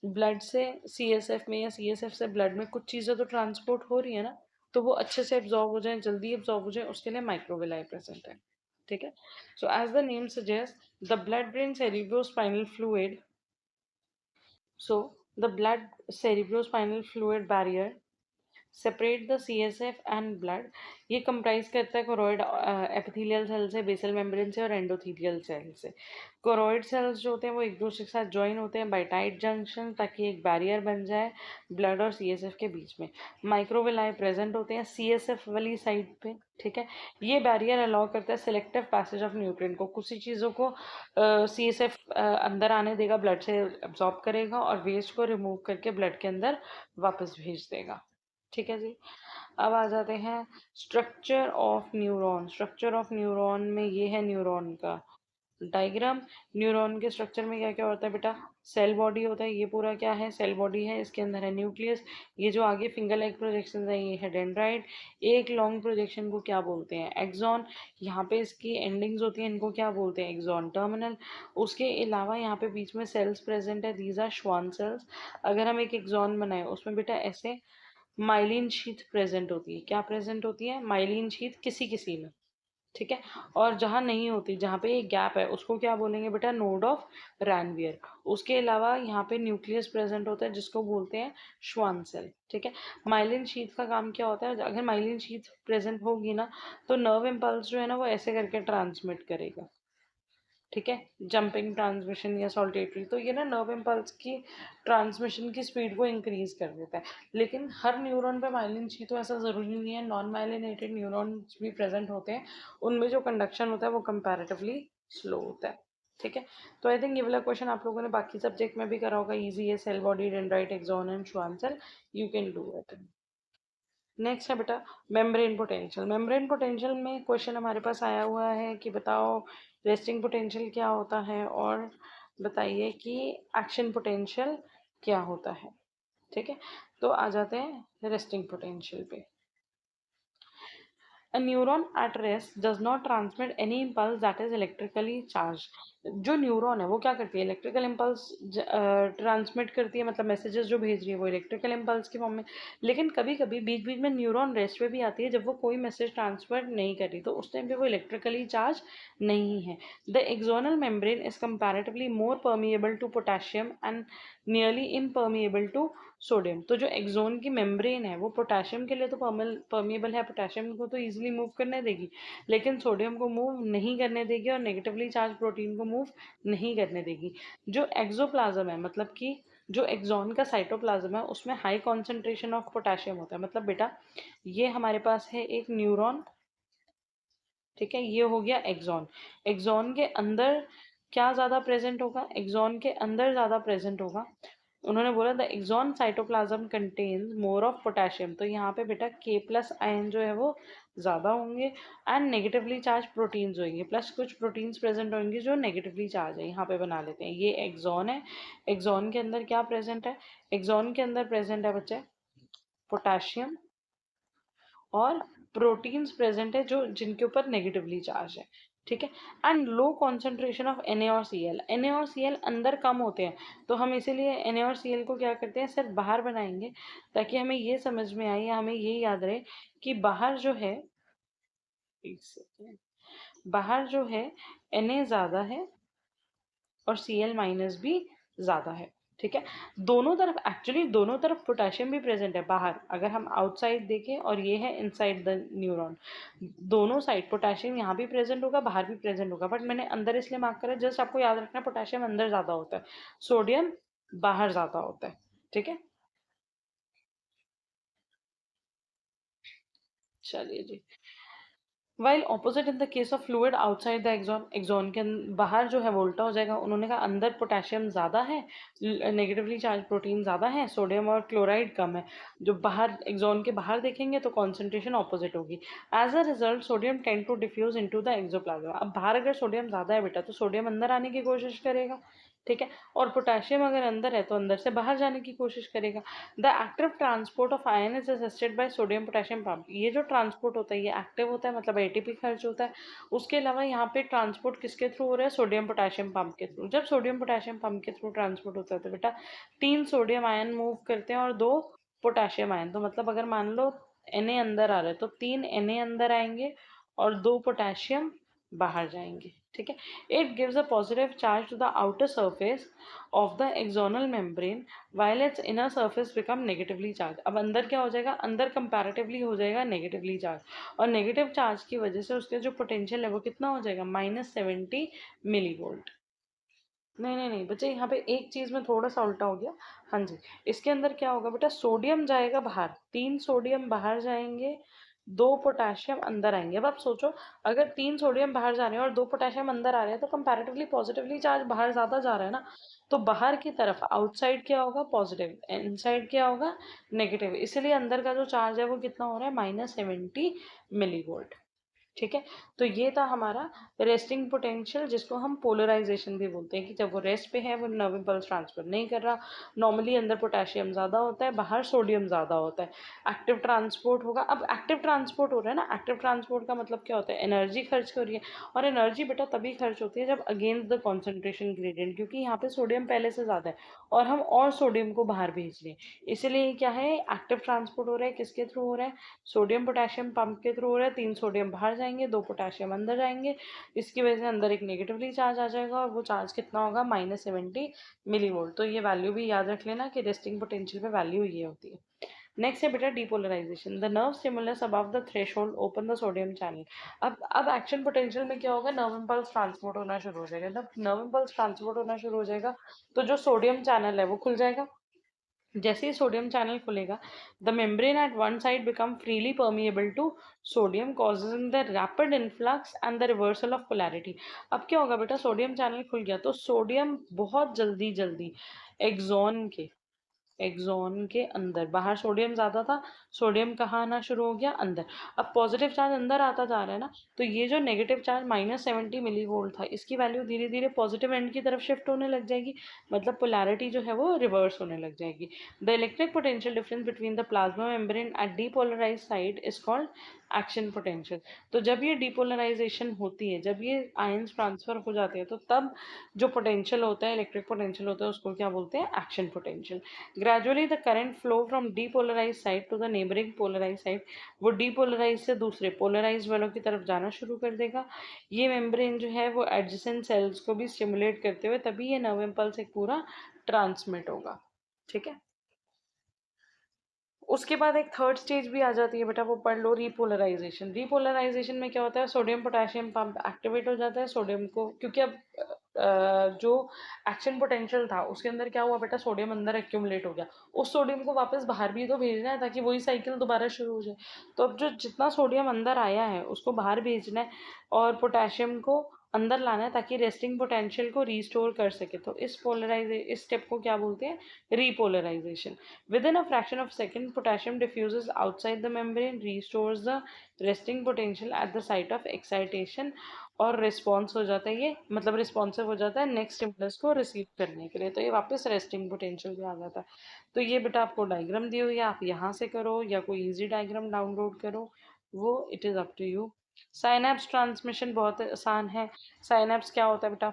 ब्लड से सीएसएफ में या सीएसएफ से ब्लड में कुछ चीज़ें तो ट्रांसपोर्ट हो रही है ना, तो वो अच्छे से एब्जॉर्ब हो जाए, जल्दी एब्जॉर्ब हो जाए, उसके लिए माइक्रोवेलाई प्रेजेंट है। ठीक है, so as the name suggests, the blood brain cerebrospinal fluid, so the blood cerebrospinal fluid barrier separate the CSF and blood. ये कंप्राइज करता है कोरोइड एपिथेलियल सेल से, बेसल मेम्ब्रेन से और एंडोथेलियल सेल से। कोरोइड सेल्स जो होते हैं वो एक दूसरे के साथ ज्वाइन होते हैं बाय टाइट जंक्शन, ताकि एक बैरियर बन जाए ब्लड और CSF के बीच में। माइक्रोविलाई प्रेजेंट होते हैं CSF वाली साइड पे। ठीक है, ये बैरियर अलाउ करता है सिलेक्टिव पैसेज ऑफ न्यूट्रिएंट को, कुछ ही चीज़ों को CSF अंदर आने देगा, ब्लड से अब्जॉर्ब करेगा और वेस्ट को रिमूव करके ब्लड के अंदर वापस भेज देगा। ठीक है जी। अब आ जाते हैं structure of neuron. Structure of neuron में ये है न्यूरॉन का डायग्राम। न्यूरॉन के स्ट्रक्चर में क्या क्या होता है बेटा, सेल बॉडी होता है, ये पूरा क्या है, सेल बॉडी है, इसके अंदर है न्यूक्लियस। ये जो आगे फिंगर लाइक प्रोजेक्शन है ये है डेंड्राइट। एक लॉन्ग प्रोजेक्शन को क्या बोलते हैं, एक्सॉन। यहाँ पे इसकी एंडिंग्स होती हैं, इनको क्या बोलते हैं, एक्सॉन टर्मिनल। उसके अलावा यहाँ पे बीच में सेल्स प्रेजेंट है, दीज आर श्वान सेल्स। अगर हम एक एक्सॉन बनाए उसमें बेटा ऐसे माइलिन शीथ प्रेजेंट होती है, क्या प्रेजेंट होती है, माइलिन शीथ किसी किसी में। ठीक है, और जहाँ नहीं होती, जहाँ पे एक गैप है, उसको क्या बोलेंगे बेटा, नोड ऑफ रैनवियर। उसके अलावा यहाँ पे न्यूक्लियस प्रेजेंट होता है जिसको बोलते हैं श्वान सेल। ठीक है, माइलिन शीथ का काम क्या होता है, अगर माइलिन शीथ प्रेजेंट होगी ना तो नर्व इम्पल्स जो है ना वो ऐसे करके ट्रांसमिट करेगा। ठीक है, जंपिंग ट्रांसमिशन या सॉल्टेटरी, तो ये ना नर्व इम्पल्स की ट्रांसमिशन की स्पीड को इंक्रीज कर देता है। लेकिन हर न्यूरॉन पे माइलिन चाहिए तो ऐसा ज़रूरी नहीं है, नॉन माइलिनेटेड न्यूरॉन्स भी प्रेजेंट होते हैं, उनमें जो कंडक्शन होता है वो कंपैरेटिवली स्लो होता है। ठीक है, तो आई थिंक ये वाला क्वेश्चन आप लोगों ने बाकी सब्जेक्ट में भी करा होगा, ईजी है, cell body, dendrite, axon and Schwann cell, you can do it. Next है बेटा मेम्ब्रेन पोटेंशियल। मेम्ब्रेन पोटेंशियल में क्वेश्चन हमारे पास आया हुआ है कि बताओ रेस्टिंग पोटेंशियल क्या होता है, और बताइए कि एक्शन पोटेंशियल क्या होता है। ठीक है, तो आ जाते हैं रेस्टिंग पोटेंशियल पे। A neuron at rest does not transmit any impulse that is electrically charged. जो न्यूरॉन है वो क्या करती है, इलेक्ट्रिकल इम्पल्स ट्रांसमिट करती है, मतलब मैसेजेस जो भेज रही है वो इलेक्ट्रिकल इम्पल्स की फॉर्म में। लेकिन कभी कभी बीच बीच में न्यूरॉन रेस्ट पे भी आती है जब वो कोई मैसेज ट्रांसफर नहीं कर रही, तो उस टाइम पे वो इलेक्ट्रिकली चार्ज नहीं है। The axonal membrane is comparatively more permeable to potassium and nearly impermeable to sodium. तो जो एक्सोन की मेम्ब्रेन है वो पोटेशियम के लिए तो परमिएबल है, पोटेशियम को तो इजीली मूव करने देगी, लेकिन सोडियम को मूव नहीं करने देगी और नेगेटिवली चार्ज प्रोटीन को मूव नहीं करने देगी। जो एक्सोप्लाज्म है, मतलब कि जो एक्सोन का साइटोप्लाज्म है उसमें हाई कॉन्सेंट्रेशन ऑफ पोटेशियम होता है। मतलब बेटा ये हमारे पास है एक न्यूरॉन, ठीक है, ये हो गया एक्सॉन। एक्सॉन के अंदर क्या ज़्यादा प्रेजेंट होगा, एक्सॉन के अंदर ज़्यादा प्रेजेंट होगा। उन्होंने बोला the axon cytoplasm contains more of potassium, तो यहाँ पे बेटा के प्लस आयन जो है वो ज़्यादा होंगे, एंड नेगेटिवली चार्ज प्रोटीन्स होंगे, प्लस कुछ प्रोटीन्स प्रेजेंट होंगे जो नेगेटिवली चार्ज है। यहाँ पे बना लेते हैं, ये एक्सॉन है, एक्सॉन के अंदर क्या प्रेजेंट है, एक्सॉन के अंदर प्रेजेंट है बच्चे पोटेशियम और प्रोटीन्स प्रेजेंट है जो जिनके ऊपर नेगेटिवली चार्ज है। ठीक है, and low concentration of Na और Cl, Na और Cl अंदर कम होते हैं, तो हम इसीलिए Na और Cl को क्या करते हैं, सिर्फ बाहर बनाएंगे, ताकि हमें ये समझ में आए या हमें ये याद रहे कि बाहर जो है, एक सेकेंड, बाहर जो है Na ज़्यादा है और Cl माइनस भी ज़्यादा है। ठीक है, दोनों तरफ एक्चुअली दोनों तरफ पोटेशियम भी प्रेजेंट है बाहर, अगर हम आउटसाइड देखें, और ये है इनसाइड द न्यूरॉन, दोनों साइड पोटेशियम यहाँ भी प्रेजेंट होगा, बाहर भी प्रेजेंट होगा, बट मैंने अंदर इसलिए मार्क करा, जस्ट आपको याद रखना पोटेशियम अंदर ज़्यादा होता है, सोडियम बाहर ज़्यादा होता है। ठीक है, चलिए जी। While opposite in the case of fluid outside the axon, axon के बाहर जो है वो उल्टा हो जाएगा। उन्होंने कहा अंदर पोटेशियम ज़्यादा है, नेगेटिवली चार्ज प्रोटीन ज़्यादा है, सोडियम और क्लोराइड कम है। जो बाहर एक्सॉन के बाहर देखेंगे तो कॉन्सेंट्रेशन ऑपोजिट होगी। As a result sodium tend to diffuse into the axoplasm. अब बाहर अगर सोडियम ज़्यादा है बेटा तो सोडियम अंदर आने की कोशिश करेगा, ठीक है, और पोटेशियम अगर अंदर है तो अंदर से बाहर जाने की कोशिश करेगा। The active transport of ion is assisted by sodium potassium pump. ये जो ट्रांसपोर्ट होता है ये एक्टिव होता है, मतलब एटीपी खर्च होता है। उसके अलावा यहाँ पे ट्रांसपोर्ट किसके थ्रू हो रहा है, सोडियम पोटेशियम पंप के थ्रू। जब सोडियम पोटेशियम पंप के थ्रू ट्रांसपोर्ट होता है तो बेटा 3 सोडियम आयन मूव करते हैं और 2 पोटेशियम आयन। तो मतलब अगर मान लो Na अंदर आ रहा है तो 3 Na अंदर आएंगे और 2 पोटेशियम बाहर जाएंगे। ठीक है, it gives a positive charge to the outer surface of the axonal membrane while its inner surface become negatively charged। अब अंदर क्या हो जाएगा, अंदर कंपैरेटिवली हो जाएगा नेगेटिवली चार्ज, और नेगेटिव चार्ज की वजह से उसके जो पोटेंशियल है वो कितना हो जाएगा, -70 मिलीवोल्ट। नहीं नहीं नहीं बच्चे, यहाँ पे एक चीज में थोड़ा सा उल्टा हो गया। हाँ जी, इसके अंदर क्या होगा बेटा, सोडियम जाएगा बाहर, 3 सोडियम बाहर जाएंगे, 2 पोटेशियम अंदर आएंगे। अब आप सोचो, अगर 3 सोडियम बाहर जा रहे हैं और 2 पोटेशियम अंदर आ रहे हैं तो कंपैरेटिवली पॉजिटिवली चार्ज बाहर ज्यादा जा रहा है ना, तो बाहर की तरफ आउटसाइड क्या होगा, पॉजिटिव, इनसाइड क्या होगा, नेगेटिव, इसलिए अंदर का जो चार्ज है वो कितना हो रहा है, -70 मिलीवोल्ट। ठीक है, तो ये था हमारा रेस्टिंग पोटेंशियल, जिसको हम पोलराइजेशन भी बोलते हैं, कि जब वो रेस्ट पे है वो नर्व इम्पल्स ट्रांसफर नहीं कर रहा। नॉर्मली अंदर पोटेशियम ज़्यादा होता है, बाहर सोडियम ज़्यादा होता है, एक्टिव ट्रांसपोर्ट होगा। अब एक्टिव ट्रांसपोर्ट हो रहा है ना, एक्टिव ट्रांसपोर्ट का मतलब क्या होता है, एनर्जी खर्च हो रही है, और एनर्जी बेटा तभी खर्च होती है जब अगेंस्ट द कॉन्सेंट्रेशन ग्रेडियंट, क्योंकि यहाँ पे सोडियम पहले से ज़्यादा है और हम और सोडियम को बाहर भेज रहे हैं, इसलिए क्या है, एक्टिव ट्रांसपोर्ट हो रहा है, किसके थ्रू हो रहा है, सोडियम पोटेशियम पंप के थ्रू हो रहा है। 3 सोडियम बाहर जाएंगे, 2 पोटेशियम अंदर जाएंगे, इसकी वजह से अंदर एक नेगेटिवली चार्ज आ जाएगा, और वो चार्ज कितना होगा, -70 मिलीवोल्ट। तो ये वैल्यू भी याद रख लेना कि रेस्टिंग पोटेंशियल पे वैल्यू ये होती है। नेक्स्ट है बेटा depolarisation, the nerve stimulus above the threshold open the sodium channel. अब एक्शन पोटेंशियल में क्या होगा, नर्व इम्पल्स ट्रांसपोर्ट होना शुरू हो जाएगा। जब नर्व इम्पल्स ट्रांसपोर्ट होना शुरू हो जाएगा तो जो सोडियम चैनल है वो खुल जाएगा। जैसे ही सोडियम चैनल खुलेगा, the membrane at one side become freely permeable to sodium, causing the rapid influx and the reversal of polarity. अब क्या होगा बेटा, सोडियम चैनल खुल गया तो सोडियम बहुत जल्दी जल्दी एक्सॉन के अंदर, बाहर सोडियम ज़्यादा था, सोडियम कहाँ आना शुरू हो गया, अंदर। अब पॉजिटिव चार्ज अंदर आता जा रहा है ना, तो ये जो नेगेटिव चार्ज -70 मिली वोल्ट था, इसकी वैल्यू धीरे धीरे पॉजिटिव एंड की तरफ शिफ्ट होने लग जाएगी, मतलब पोलैरिटी जो है वो रिवर्स होने लग जाएगी। The electric potential difference between the plasma membrane at depolarised side is called action potential. तो जब ये डीपोलराइजेशन होती है, जब ये आयंस ट्रांसफर हो जाते हैं, तो तब जो पोटेंशियल होता है, इलेक्ट्रिक पोटेंशियल होता है, उसको क्या बोलते हैं, action potential. Gradually, the current flow from depolarized side to the neighboring polarized side, वो depolarized से दूसरे polarized वालों की तरफ जाना शुरू कर देगा। ये मेम्ब्रेन जो है वो adjacent cells को भी स्टिमुलेट करते हुए तभी ये नर्व इम्पल्स एक पूरा ट्रांसमिट होगा। ठीक है, उसके बाद एक थर्ड स्टेज भी आ जाती है बेटा, वो पढ़ लो, रीपोलराइजेशन। रीपोलराइजेशन में क्या होता है, सोडियम पोटेशियम पंप एक्टिवेट हो जाता है, सोडियम को, क्योंकि अब जो एक्शन पोटेंशियल था उसके अंदर क्या हुआ बेटा, सोडियम अंदर एक्यूमुलेट हो गया, उस सोडियम को वापस बाहर भी तो भेजना है ताकि वही साइकिल दोबारा शुरू हो जाए। तो अब जो जितना सोडियम अंदर आया है उसको बाहर भेजना है और पोटेशियम को अंदर लाना है ताकि रेस्टिंग पोटेंशियल को रीस्टोर कर सके। तो इस स्टेप को क्या बोलते हैं, repolarisation. Within a fraction of a second, potassium diffuses outside the membrane, restores the resting potential at the site of excitation, और रिस्पॉन्स हो जाता है, ये मतलब रिस्पॉन्सिव हो जाता है नेक्स्ट इम्पल्स को रिसीव करने के लिए, तो ये वापस रेस्टिंग पोटेंशियल पे आ जाता है। तो ये बेटा आपको डायग्राम दी हुई है, आप यहाँ से करो या कोई इजी डायग्राम डाउनलोड करो, वो it is up to you. Synapse transmission बहुत आसान है। साइनैप्स क्या होता है बेटा,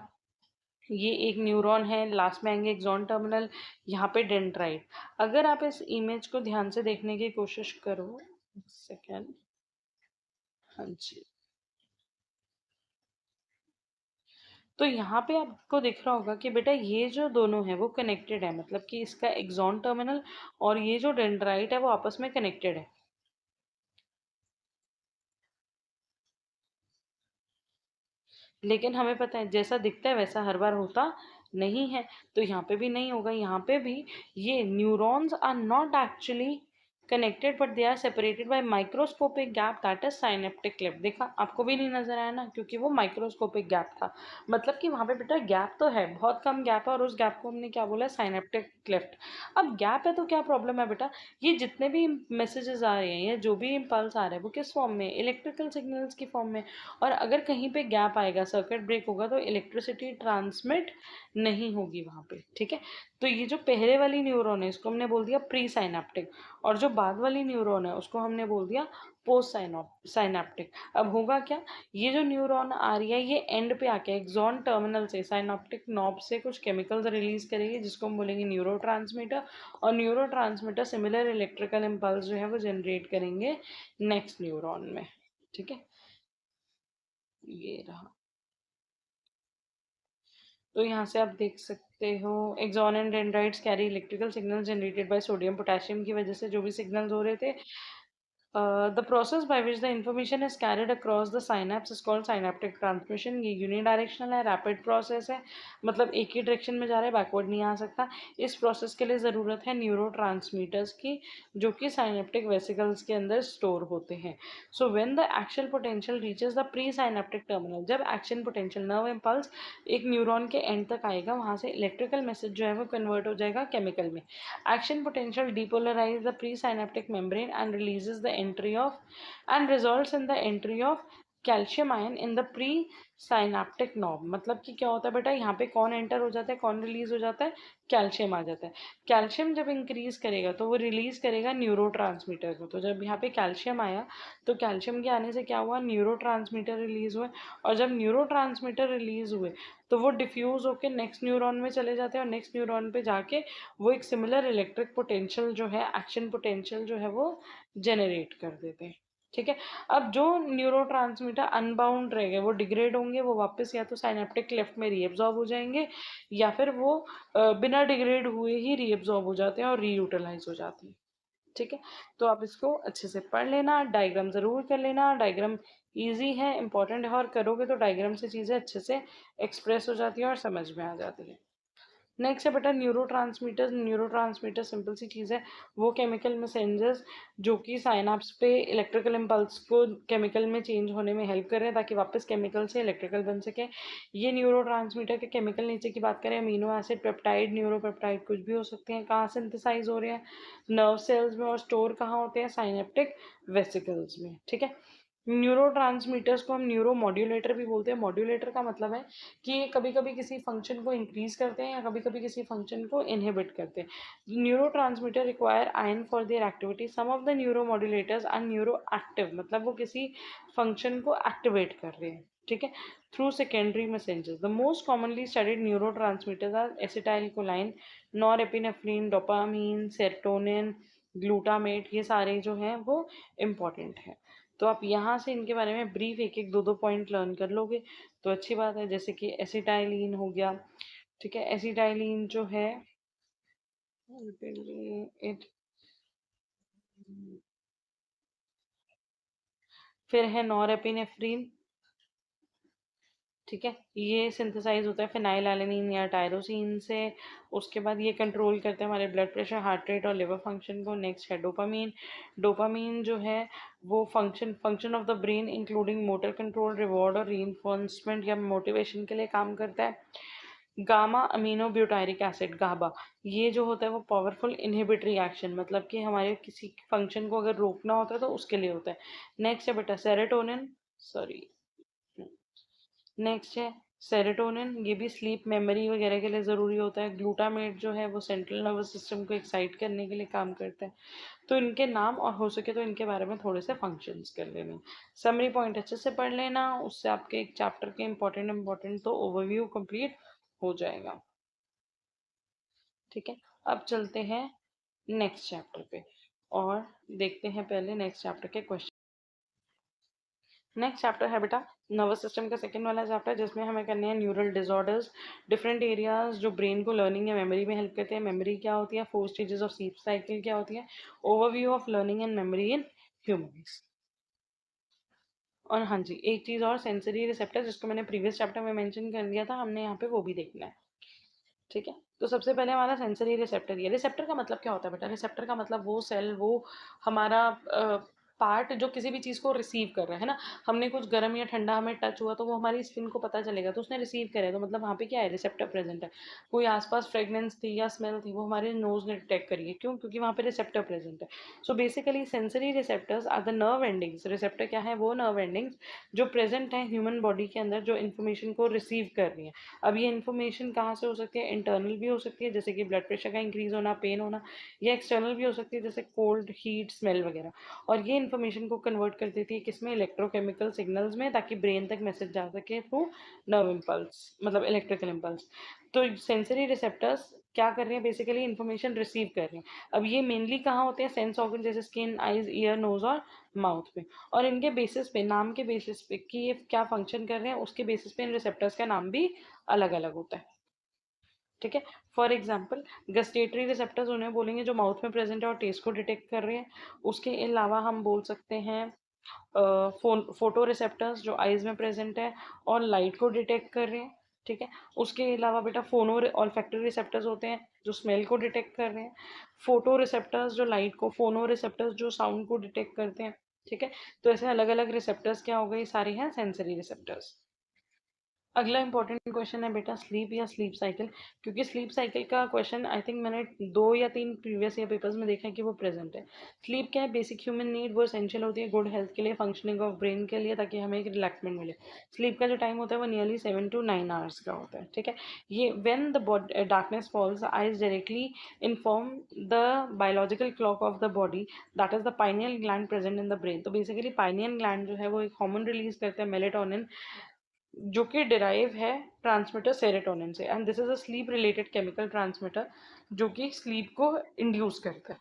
ये एक न्यूरॉन है, लास्ट में आएंगे एक्सॉन टर्मिनल, यहाँ पे डेंड्राइट। अगर आप इस इमेज को ध्यान से देखने की कोशिश करो, सेकेंड, हाँ जी, तो यहाँ पे आपको दिख रहा होगा कि बेटा ये जो दोनों है वो कनेक्टेड है, मतलब कि इसका एक्सॉन टर्मिनल और ये जो डेंड्राइट है वो आपस में कनेक्टेड है। लेकिन हमें पता है जैसा दिखता है वैसा हर बार होता नहीं है, तो यहाँ पे भी नहीं होगा। यहाँ पे भी ये neurons are not actually connected but they are separated by microscopic gap, that is synaptic cleft. देखा, आपको भी नहीं नजर आया ना, क्योंकि वो माइक्रोस्कोपिक गैप था। मतलब कि वहाँ पे बेटा गैप तो है, बहुत कम गैप है, और उस गैप को हमने क्या बोला, साइनेप्टिक क्लेफ्ट। अब गैप है तो क्या प्रॉब्लम है बेटा, ये जितने भी मैसेजेस आ रहे हैं या जो भी इम्पल्स आ रहे हैं वो किस फॉर्म में, इलेक्ट्रिकल सिग्नल्स की फॉर्म में। और अगर कहीं पे गैप आएगा, सर्किट ब्रेक होगा, तो इलेक्ट्रिसिटी ट्रांसमिट नहीं होगी वहाँ पे। ठीक है, तो ये जो पहले वाली न्यूरॉन है इसको हमने बोल दिया प्री साइनेप्टिक, और जो बाद वाली न्यूरॉन है उसको हमने बोल दिया पोस्ट साइनेप्टिक। अब होगा क्या, ये जो न्यूरॉन आ रही है ये एंड पे आके एक्सॉन टर्मिनल से साइनेप्टिक नॉब से कुछ केमिकल्स रिलीज करेगी जिसको हम बोलेंगे न्यूरोट्रांसमीटर, और न्यूरोट्रांसमीटर सिमिलर इलेक्ट्रिकल इम्पल्स जो है वो जनरेट करेंगे नेक्स्ट न्यूरॉन में। ठीक है, ये रहा। तो यहाँ से आप देख सकते हो, axon and dendrites carry electrical signal generated by sodium potassium की वजह से जो भी सिग्नल्स हो रहे थे, the process by which the information is carried across the synapse is called synaptic transmission. ये यूनिडायरेक्शनल है, रैपिड प्रोसेस है, मतलब एक ही डायरेक्शन में जा रहा है, बैकवर्ड नहीं आ सकता। इस प्रोसेस के लिए ज़रूरत है न्यूरो की, जो कि साइनेप्टिक वेसिकल्स के अंदर स्टोर होते हैं। So when the action potential reaches the pre synaptic terminal, जब एक्शन पोटेंशियल नर्व इम्पल्स एक न्यूरॉन के एंड तक आएगा, वहाँ से इलेक्ट्रिकल मैसेज जो है वो कन्वर्ट हो जाएगा केमिकल में। Action potential depolarize the presynaptic membrane and releases the entry of and results in the entry of calcium ion in the pre synaptic knob. मतलब कि क्या होता है बेटा, यहाँ पे कौन एंटर हो जाता है, कौन रिलीज हो जाता है, कैल्शियम आ जाता है। कैल्शियम जब इंक्रीज करेगा तो वो रिलीज करेगा न्यूरो को। तो जब यहाँ पे कैल्शियम आया तो कैल्शियम के आने से क्या हुआ, न्यूरो रिलीज हुए, और जब न्यूरो रिलीज हुए तो वो डिफ्यूज होकर नेक्स्ट न्यूरॉन में चले जाते हैं, और नेक्स्ट न्यूरॉन पे जाके वो एक सिमिलर इलेक्ट्रिक पोटेंशियल जो है, एक्शन पोटेंशियल जो है वो जनरेट कर देते हैं। ठीक है, अब जो न्यूरो अनबाउंड रह गए वो डिग्रेड होंगे, वो वापस या तो साइनेप्टिक क्लेफ्ट में रीएब्जॉर्ब हो जाएंगे, या फिर वो बिना डिग्रेड हुए ही रीएब्जॉर्ब हो जाते हैं और रीयूटिलाइज हो जाते हैं। ठीक है, तो आप इसको अच्छे से पढ़ लेना, डायग्राम ज़रूर कर लेना। डायग्राम ईजी है, इंपॉर्टेंट है, और करोगे तो डायग्राम से चीज़ें अच्छे से एक्सप्रेस हो जाती हैं और समझ में आ जाती है। नेक्स्ट है बेटा न्यूरोट्रांसमीटर्स। न्यूरोट्रांसमीटर सिंपल सी चीज़ है, वो केमिकल मैसेंजर्स जो कि साइनाप्स पे इलेक्ट्रिकल इम्पल्स को केमिकल में चेंज होने में हेल्प कर रहे हैं ताकि वापस केमिकल से इलेक्ट्रिकल बन सके। ये न्यूरोट्रांसमीटर के केमिकल नेचर की बात करें, अमीनो एसिड, पेप्टाइड, न्यूरोपेप्टाइड कुछ भी हो सकते हैं। कहाँ सिंथेसाइज हो रहे हैं? नर्व सेल्स में। और स्टोर कहाँ होते हैं? साइनेप्टिक वेसिकल्स में। ठीक है, न्यूरोट्रांसमीटर्स को हम न्यूरो मॉड्यूलेटर भी बोलते हैं। मॉड्यूलेटर का मतलब है कि ये कभी कभी किसी फंक्शन को इंक्रीज करते हैं या कभी कभी किसी फंक्शन को इनहिबिट करते हैं। Neurotransmitter require ion for their activity. Some of the neuro modulators are neuro active, मतलब वो किसी फंक्शन को एक्टिवेट कर रहे हैं। ठीक है, through secondary messengers. The most commonly studied neuro transmitters are acetylcholine, norepinephrine, dopamine, serotonin, glutamate. ये सारे जो हैं वो इम्पॉर्टेंट हैं। तो आप यहाँ से इनके बारे में ब्रीफ एक एक दो दो पॉइंट लर्न कर लोगे तो अच्छी बात है। जैसे कि एसिटाइलिन हो गया। ठीक है, एसिटाइलिन जो है इट, फिर है नॉरएपिनेफ्रिन। ठीक है, ये सिंथेसाइज होता है फिनाइलएलैनिन या टायरोसिन से। उसके बाद ये कंट्रोल करते हैं हमारे ब्लड प्रेशर, हार्ट रेट और लिवर फंक्शन को। नेक्स्ट है डोपामीन। डोपामीन जो है वो function of the brain including motor control, reward और रीइंफोर्समेंट या मोटिवेशन के लिए काम करता है। गामा अमीनो ब्यूटायरिक एसिड, गाबा, ये जो होता है वो पावरफुल इनहिबिटरी एक्शन, मतलब कि हमारे किसी फंक्शन को अगर रोकना होता है तो उसके लिए होता है। नेक्स्ट है बेटा सेरोटोनिन, सॉरी, नेक्स्ट है सेरोटोनिन, ये भी स्लीप मेमोरी वगैरह के लिए ज़रूरी होता है। ग्लूटामेट जो है वो सेंट्रल नर्वस सिस्टम को एक्साइट करने के लिए काम करता है। तो इनके नाम और हो सके तो इनके बारे में थोड़े से फंक्शंस कर लेना। समरी पॉइंट अच्छे से पढ़ लेना, उससे आपके एक चैप्टर के इंपॉर्टेंट तो ओवरव्यू कंप्लीट हो जाएगा। ठीक है, अब चलते हैं नेक्स्ट चैप्टर पे और देखते हैं पहले नेक्स्ट चैप्टर के क्वेश्चन। नेक्स्ट चैप्टर है बेटा नर्वस सिस्टम का सेकंड वाला चैप्टर, जिसमें हमें करने हैं न्यूरल डिसऑर्डर्स, डिफरेंट एरियाज जो ब्रेन को लर्निंग या मेमोरी में हेल्प करते हैं। मेमोरी क्या होती है, 4 स्टेजेस ऑफ स्लीप साइकिल क्या होती है, overview of learning and memory in humans. और हाँ जी, एक चीज़ और, सेंसरी रिसेप्टर, जिसको मैंने प्रीवियस चैप्टर में मेंशन कर दिया था, हमने यहाँ पे वो भी देखना है। ठीक है, तो सबसे पहले हमारा सेंसरी रिसेप्टर। ये रिसेप्टर का मतलब क्या होता है बेटा? रिसेप्टर का मतलब वो सेल, वो हमारा पार्ट जो किसी भी चीज़ को रिसीव कर रहा है ना। हमने कुछ गर्म या ठंडा हमें टच हुआ तो वो हमारी स्किन को पता चलेगा, तो उसने रिसीव करे, तो मतलब वहाँ पे क्या है, रिसेप्टर प्रेजेंट है। कोई आसपास फ्रेगनेंस थी या स्मेल थी, वो हमारे नोज ने डिटेक्ट करी है, क्यों? क्योंकि वहाँ पे रिसेप्टर प्रेजेंट है। So basically sensory receptors are the nerve endings. Receptor क्या है? वो नर्व एंडिंग्स जो प्रेजेंट है ह्यूमन बॉडी के अंदर, जो इन्फॉर्मेशन को रिसीव कर रही है। अब ये इन्फॉर्मेशन कहाँ से हो सकती है? इंटरनल भी हो सकती है, जैसे कि ब्लड प्रेशर का इंक्रीज होना, पेन होना, या एक्सटर्नल भी हो सकती है, जैसे कोल्ड, हीट, स्मेल वगैरह। और ये इन्फॉर्मेशन को कन्वर्ट कर देती है किसमें? इलेक्ट्रोकेमिकल सिग्नल्स में, ताकि ब्रेन तक मैसेज जा सके थ्रू नर्व इम्पल्स, मतलब इलेक्ट्रिकल इम्पल्स। तो सेंसरी रिसेप्टर्स क्या कर रहे हैं? बेसिकली इन्फॉर्मेशन रिसीव कर रहे हैं। अब ये मेनली कहाँ होते हैं? सेंस ऑर्गन, जैसे स्किन, आईज, ईयर, नोज और माउथ पे। और इनके बेसिस पे, नाम के बेसिस पे कि ये क्या फंक्शन कर रहे हैं, उसके बेसिस पे इन रिसेप्टर्स का नाम भी अलग अलग होता है। ठीक है, फॉर एग्जाम्पल गस्टेटरी रिसेप्टर्स उन्हें बोलेंगे जो माउथ में प्रेजेंट है और टेस्ट को डिटेक्ट कर रहे हैं। उसके अलावा हम बोल सकते हैं फोटो रिसेप्टर्स जो आइज में प्रेजेंट है और लाइट को डिटेक्ट कर रहे हैं। ठीक है, उसके अलावा बेटा फोनो ऑल्फैक्टरी रिसेप्टर्स होते हैं जो स्मेल को डिटेक्ट कर रहे हैं। फोटो रिसेप्टर्स जो लाइट को, फोनो रिसेप्टर्स जो साउंड को डिटेक्ट करते हैं। ठीक है, तो ऐसे अलग अलग रिसेप्टर्स क्या हो गए, सारे हैं सेंसरी रिसेप्टर्स। अगला इंपॉर्टेंट क्वेश्चन है बेटा स्लीप या स्लीप साइकिल, क्योंकि स्लीप साइकिल का क्वेश्चन आई थिंक मैंने 2 या 3 प्रीवियस ईयर पेपर्स में देखा है कि वो प्रेजेंट है। स्लीप क्या है? बेसिक ह्यूमन नीड, वो एसेंशियल होती है गुड हेल्थ के लिए, फंक्शनिंग ऑफ ब्रेन के लिए, ताकि हमें एक रिलैक्समेंट मिले। स्लीप का जो टाइम होता है वो नियरली 7 to 9 आवर्स का होता है। ठीक है, ये when the darkness falls eyes directly inform the biological clock of the body, that is the pineal gland present in the brain. तो बेसिकली पाइनियल ग्लैंड जो है वो एक हार्मोन रिलीज करता है, मेलेटोनिन, जो कि डिराइव है ट्रांसमीटर सेरोटोनिन से, and this is a slip related chemical transmitter जो कि स्लीप को इंड्यूस करता है।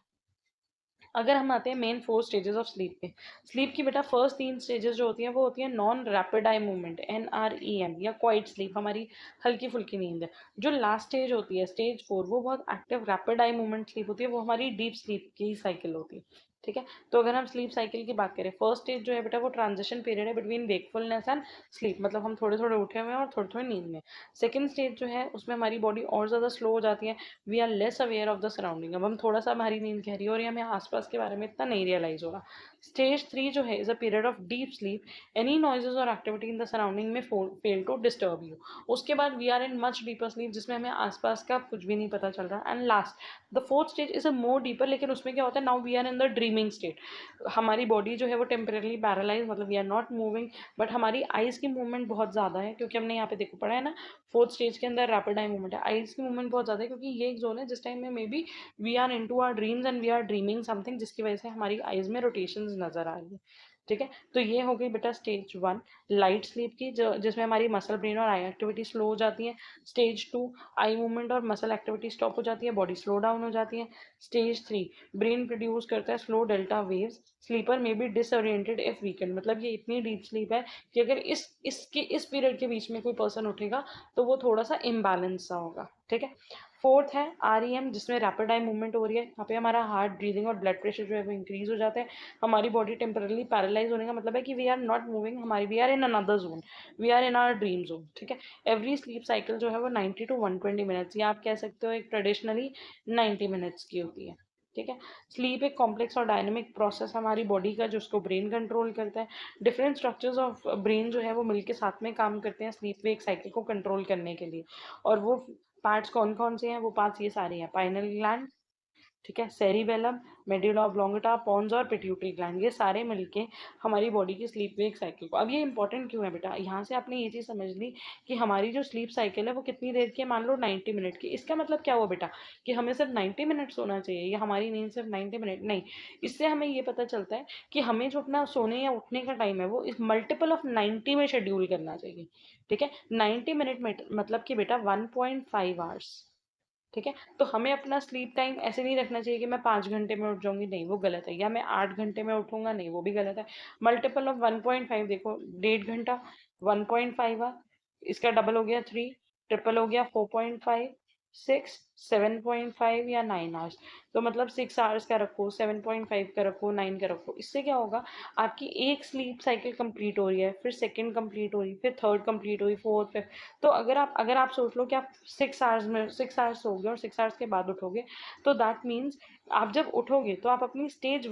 अगर हम आते हैं मेन 4 स्टेजेस ऑफ स्लीप पे, स्लीप की बेटा फर्स्ट 3 स्टेजेस जो होती हैं वो होती है non rapid eye movement, NREM, या क्वाइट स्लीप, हमारी हल्की फुल्की नींद है। जो लास्ट स्टेज होती है स्टेज 4, वो बहुत active rapid eye movement sleep होती है, वो हमारी डीप स्लीप की साइकिल होती है। ठीक है, तो अगर हम स्लीप साइकिल की बात करें, फर्स्ट स्टेज जो है बेटा वो ट्रांजिशन पीरियड है बिटवीन वेकफुलनेस एंड स्लीप, मतलब हम थोड़े थोड़े उठे हुए हैं और थोड़े थोड़े नींद में। सेकंड स्टेज जो है उसमें हमारी बॉडी और ज़्यादा स्लो हो जाती है, we are less aware of the surrounding, अब हम थोड़ा सा हमारी नींद गहरी हो रही है, हमें आसपास के बारे में इतना नहीं रियलाइज हो रहा। स्टेज 3 जो है is a period of deep sleep, any noises और एक्टिविटी इन द सराउंडिंग में फेल टू डिस्टर्ब यू। उसके बाद we are in much deeper sleep जिसमें हमें आसपास का कुछ भी नहीं पता चल रहा। And last the fourth stage is a more deeper, लेकिन उसमें क्या होता है, now we are in the dreaming state, हमारी बॉडी जो है वो टेम्परेली पैरालाइज, मतलब we are not moving, but हमारी आइज की मूवमेंट बहुत ज़्यादा है, क्योंकि हमने यहाँ पे देखो पढ़ा है ना, फोर्थ स्टेज के अंदर रैपिड आई मूवमेंट है, आइज की मूवमेंट बहुत ज़्यादा है, क्योंकि ये एक जोन है जिस टाइम में maybe we are into our dreams and we are dreaming something, जिसकी वजह से हमारी आइज में रोटेशन नजर आ रही है। ठीक है, तो ये हो गई बेटा स्टेज 1 लाइट स्लीप की, जो जिसमें हमारी मसल ब्रेन और आई एक्टिविटी स्लो हो जाती है। स्टेज 2 आई मूवमेंट और मसल एक्टिविटी स्टॉप हो जाती है, बॉडी स्लो डाउन हो जाती है। स्टेज 3 ब्रेन प्रोड्यूस करता है स्लो डेल्टा वेव्स, स्लीपर में बी डिसओरिएंटेड इफ वीकेंड, मतलब ये इतनी डीप स्लीप है कि अगर इस पीरियड के बीच में कोई पर्सन उठेगा तो वो थोड़ा सा इम्बैलेंस सा होगा। ठीक है, फोर्थ है REM, जिसमें रैपिड आई मूवमेंट हो रही है, यहाँ पे हमारा हार्ट ब्रीदिंग और ब्लड प्रेशर जो है वो इंक्रीज हो जाता है, हमारी बॉडी टेम्परली पैरालाइज होने का मतलब है कि वी आर नॉट मूविंग, हमारी we are in another zone, we are in our dream zone. ठीक है, एवरी स्लीप साइकिल जो है वो 90 to 120 मिनट्स, या आप कह सकते हो एक ट्रेडिशनली 90 मिनट्स की होती है। ठीक है, स्लीप एक कॉम्प्लेक्स और डायनेमिक प्रोसेस हमारी बॉडी का, जो उसको ब्रेन कंट्रोल करता है। डिफरेंट स्ट्रक्चर्स ऑफ ब्रेन जो है वो मिलके साथ में काम करते हैं स्लीप वेक साइकिल को कंट्रोल करने के लिए। और वो पार्ट्स कौन कौन से हैं, वो पार्ट्स ये सारे हैं, पाइनल ग्लैंड, ठीक है, सेरिबेलम, मेडुला ऑब्लोंगेटा, पॉन्स और पिट्यूटरी ग्लैंड, ये सारे मिलके हमारी बॉडी की स्लीप वेक साइकिल को। अब ये इंपॉर्टेंट क्यों है बेटा, यहाँ से आपने ये चीज़ समझ ली कि हमारी जो स्लीप साइकिल है वो कितनी देर की है, मान लो 90 मिनट की। इसका मतलब क्या हुआ बेटा, कि हमें सिर्फ 90 मिनट सोना चाहिए, या हमारी नींद सिर्फ 90 मिनट नहीं। इससे हमें ये पता चलता है कि हमें जो अपना सोने या उठने का टाइम है वो इस मल्टीपल ऑफ 90 में शेड्यूल करना चाहिए। ठीक है, 90 मिनट में मतलब कि बेटा 1.5 आवर्स। ठीक है, तो हमें अपना स्लीप टाइम ऐसे नहीं रखना चाहिए कि मैं 5 घंटे में उठ जाऊंगी, नहीं वो गलत है, या मैं 8 घंटे में उठूंगा, नहीं वो भी गलत है। मल्टीपल ऑफ 1.5 देखो, 1.5 घंटा, 1.5 आवर, इसका डबल हो गया 3, ट्रिपल हो गया 4.5, 6, 7.5 या 9 आवर्स। तो मतलब 6 आवर्स का रखो, 7.5 का रखो, 9 का रखो, इससे क्या होगा, आपकी एक स्लीप साइकिल कंप्लीट हो रही है, फिर सेकंड कंप्लीट हो रही, फिर थर्ड कंप्लीट हुई, फोर्थ, फिफ्थ। तो अगर आप सोच लो कि आप 6 आवर्स में 6 आवर्स सोओगे और 6 आवर्स के बाद उठोगे, तो दैट मीन्स आप जब उठोगे तो आप अपनी स्टेज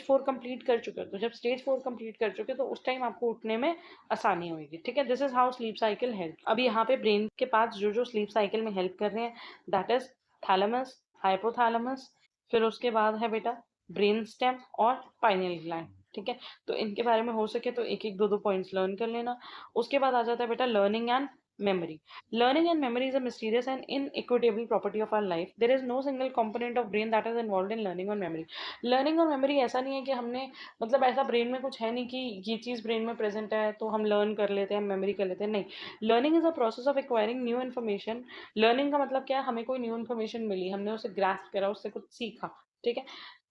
4 कंप्लीट कर चुके हो, तो जब स्टेज 4 कंप्लीट कर चुके तो उस टाइम आपको उठने में आसानी होगी। ठीक है, this is how sleep cycle help. अब यहाँ पे ब्रेन के पास जो जो स्लीप साइकिल में हेल्प कर रहे हैं, दैट इज थैलेमस, हाइपोथैलेमस, फिर उसके बाद है बेटा ब्रेन स्टेम और पाइनियल ग्लैंड। ठीक है, तो इनके बारे में हो सके तो एक एक दो दो पॉइंट्स लर्न कर लेना। उसके बाद आ जाता है बेटा learning and memory. Learning and memory is a mysterious and inequitable property of our life. There is no single component of brain that is involved in learning or memory. Learning और memory ऐसा नहीं है कि हमने, मतलब ऐसा brain में कुछ है नहीं कि ये चीज़ ब्रेन में प्रेजेंट है तो हम लर्न कर लेते हैं, मेमोरी कर लेते हैं, नहीं। Learning is a process of acquiring new information. Learning का मतलब क्या है, हमें कोई न्यू इन्फॉर्मेशन मिली, हमने उसे ग्रास्प करा, उससे कुछ सीखा। ठीक है,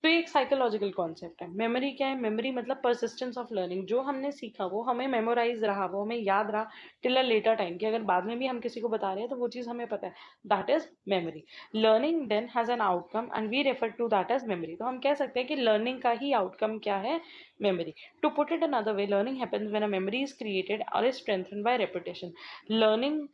तो ये एक साइकोलॉजिकल कॉन्सेप्ट है। मेमोरी क्या है, मेमोरी मतलब परसिस्टेंस ऑफ लर्निंग, जो हमने सीखा वो हमें मेमोराइज रहा, वो हमें याद रहा टिल अ लेटर टाइम, कि अगर बाद में भी हम किसी को बता रहे हैं तो वो चीज़ हमें पता है, that is memory. Learning then has an outcome and we refer to that as memory. तो हम कह सकते हैं कि लर्निंग का ही आउटकम क्या है, memory. To put it another way, learning happens when a memory is created और is strengthen by repetition. Learning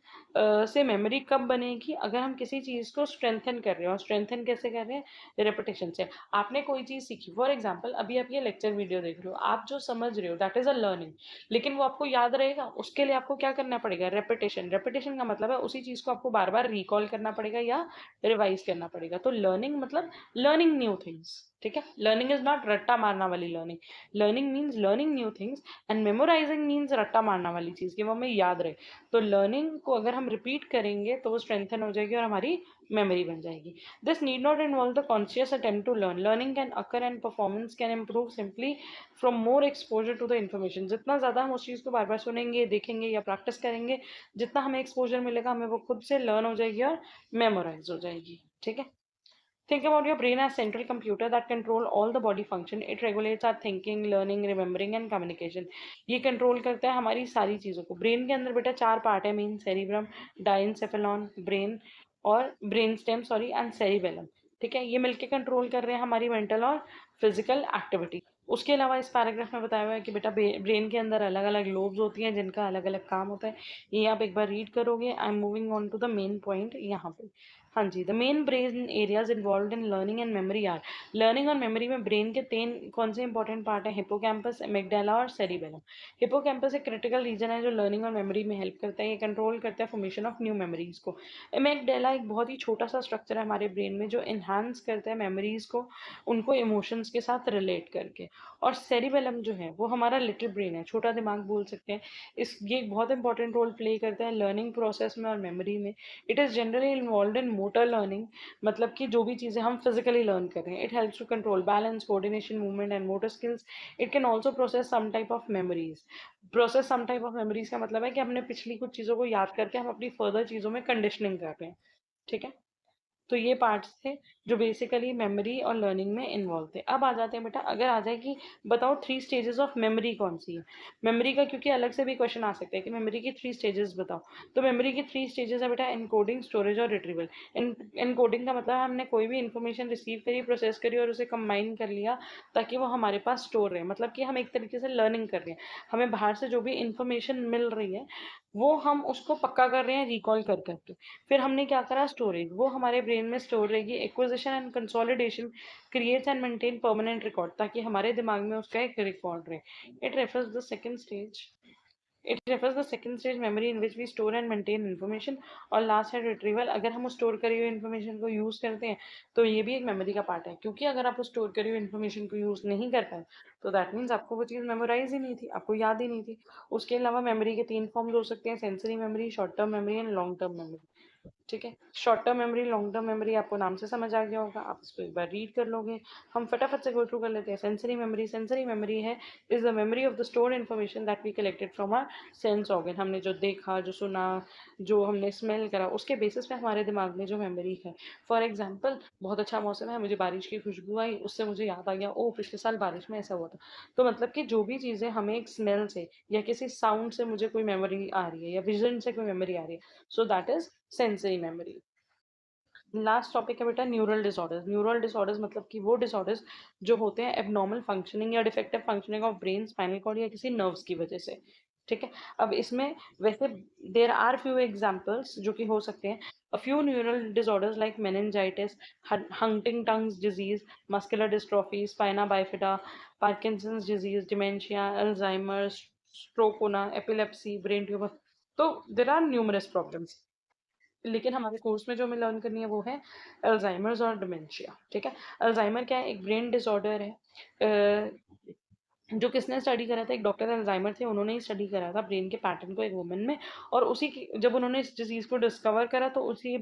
से मेमोरी कब बनेगी, अगर हम किसी चीज़ को स्ट्रेंथन कर रहे हैं, और स्ट्रेंथन कैसे कर रहे हैं, रेपिटेशन से। आपने कोई चीज़ सीखी, फॉर एग्जाम्पल अभी आप ये लेक्चर वीडियो देख रहे हो, आप जो समझ रहे हो दैट इज अ लर्निंग, लेकिन वो आपको याद रहेगा, उसके लिए आपको क्या करना पड़ेगा, रेपिटेशन। रेपिटेशन का मतलब है उसी चीज़ को आपको बार बार रिकॉल करना पड़ेगा या रिवाइज करना पड़ेगा। तो लर्निंग मतलब लर्निंग न्यू थिंग्स। ठीक है, लर्निंग इज नॉट रट्टा मारना वाली learning. Learning means learning new things, and memorising means रट्टा मारना वाली चीज़, कि वो हमें याद रहे। तो लर्निंग को अगर हम रिपीट करेंगे तो वो स्ट्रेंथन हो जाएगी और हमारी मेमोरी बन जाएगी। This need not involve the conscious attempt to learn. Learning can occur and performance can improve simply from more exposure to the information. जितना ज़्यादा हम उस चीज़ को बार बार सुनेंगे, देखेंगे या प्रैक्टिस करेंगे, जितना हमें एक्सपोजर मिलेगा, हमें वो खुद से लर्न हो जाएगी और मेमोराइज हो जाएगी। ठीक है, Think about your brain as central computer that control all the body function. It regulates our thinking, learning, remembering and communication. ये कंट्रोल करता है हमारी सारी चीज़ों को. ब्रेन के अंदर बेटा चार पार्ट है मेन: सेरिब्रम, डाइनसेफेलॉन, ब्रेन और brain stem sorry and cerebellum. ठीक है, ये मिलके कंट्रोल कर रहे हैं हमारी मेंटल और फिजिकल एक्टिविटी. उसके अलावा इस पैराग्राफ में बताया हुआ है कि बेटा ब्रेन के अंदर अलग अलग लोब्स होती हैं जिनका अलग अलग काम होता है. ये आप एक बार रीड करोगे. I am moving on to the main point यहाँ पे. हाँ जी, the main brain areas involve in learning and memory are. Learning और मेमोरी में ब्रेन के तीन कौन से इंपॉर्टेंट पार्ट है: हिपोकैम्पस, एमिगडाला और सेरिबेलम. हिपोकैम्पस एक क्रिटिकल रीजन है जो लर्निंग और मेमोरी में हेल्प करता है. ये कंट्रोल करता है फॉर्मेशन ऑफ न्यू मेमोरीज को. एमिगडाला एक बहुत ही छोटा सा स्ट्रक्चर है हमारे ब्रेन में जो इन्हांस करता है मेमोरीज को, उनको इमोशंस के साथ रिलेट करके. और सेरिबेलम जो है वो हमारा लिटिल ब्रेन है, छोटा दिमाग बोल सकते हैं. ये एक बहुत इंपॉर्टेंट रोल प्ले करता है लर्निंग प्रोसेस में और मेमोरी में. It is generally involve in motor learning, मतलब कि जो भी चीज़ें हम फिजिकली लर्न कर रहे हैं. It helps to control balance, coordination, movement and motor skills. It can also process some type of memories. Process some type of memories का मतलब है कि हमने पिछली कुछ चीज़ों को याद करके हम अपनी फर्दर चीज़ों में कंडीशनिंग कर रहे हैं. ठीक है, तो ये पार्ट्स थे जो बेसिकली मेमोरी और लर्निंग में इन्वॉल्व थे. अब आ जाते हैं बेटा, अगर आ जाए कि बताओ 3 स्टेजेस ऑफ मेमोरी कौन सी है. मेमोरी का क्योंकि अलग से भी क्वेश्चन आ सकते हैं कि मेमोरी की 3 स्टेजेस बताओ. तो मेमोरी की 3 स्टेजेस है बेटा: एनकोडिंग, स्टोरेज और रिट्रीवल. एनकोडिंग का मतलब हमने कोई भी इन्फॉर्मेशन रिसीव करी, प्रोसेस करी और उसे कंबाइन कर लिया ताकि वो हमारे पास स्टोर रहे. मतलब कि हम एक तरीके से लर्निंग कर रहे हैं. हमें बाहर से जो भी इन्फॉर्मेशन मिल रही है वो हम उसको पक्का कर रहे हैं रिकॉल कर करके. फिर हमने क्या करा, स्टोरेज. वो हमारे ब्रेन में स्टोर रहेगी. Acquisition and consolidation creates and maintain permanent record, ताकि हमारे दिमाग में उसका एक रिकॉर्ड रहे. It refers the second stage it refers the second stage memory in which we store and maintain information. और लास्ट है रिट्रीवल. अगर हम उस स्टोर करी हुई इन्फॉर्मेशन को यूज करते हैं तो ये भी एक मेमोरी का पार्ट है, क्योंकि अगर आप उस स्टोर करी हुई इन्फॉर्मेशन को यूज नहीं कर पाए तो दैट मीन्स आपको वो चीज़ मेमोराइज ही नहीं थी, आपको याद ही नहीं थी. उसके अलावा मेमोरी के 3 फॉर्म्स हो सकते हैं: sensory memory, short term memory and long term memory. ठीक है, short term memory, long term memory आपको नाम से समझ आ गया होगा, आप इसको एक बार रीड कर लोगे. हम फटाफट से गो थ्रू कर लेते हैं. सेंसरी मेमोरी है is the memory of the stored information that we collected from our sense organ. हमने जो देखा, जो सुना, जो हमने स्मेल करा, उसके बेसिस पे हमारे दिमाग में जो मेमोरी है. फॉर एग्जाम्पल, बहुत अच्छा मौसम है, मुझे बारिश की खुशबू आई, उससे मुझे याद आ गया ओ पिछले साल बारिश में ऐसा हुआ था. तो मतलब कि जो भी चीज़ें हमें एक स्मेल से या किसी साउंड से मुझे कोई मेमोरी आ रही है या विजन से कोई मेमोरी आ रही है, so that is sensory memory. Last topic है बेटा न्यूरल डिसऑर्डर्स. न्यूरल डिसऑर्डर्स मतलब कि वो डिसऑर्डर्स जो होते हैं एबनॉर्मल फंक्शनिंग या defective functioning of brain, spinal cord या किसी नर्व्स की वजह से. ठीक है, अब इसमें वैसे देर आर फ्यू एग्जाम्पल्स जो कि हो सकते हैं. A few neural disorders like meningitis, Huntington's disease, muscular dystrophy, spina bifida, Parkinson's disease, dementia, Alzheimer, stroke होना, एपिलेप्सी, ब्रेन ट्यूमर. तो देर आर न्यूमरस प्रॉब्लम्स, लेकिन हमारे कोर्स में जो हमें लर्न करनी है वो है अल्जाइमर्स और डिमेंशिया. ठीक है, अल्जाइमर क्या है? एक ब्रेन डिसऑर्डर है. जो किसने स्टडी करा था? एक डॉक्टर अल्जाइमर थे, उन्होंने ही स्टडी करा था ब्रेन के पैटर्न को एक वुमन में. और उसी की जब उन्होंने इस डिजीज को डिस्कवर करा तो उसी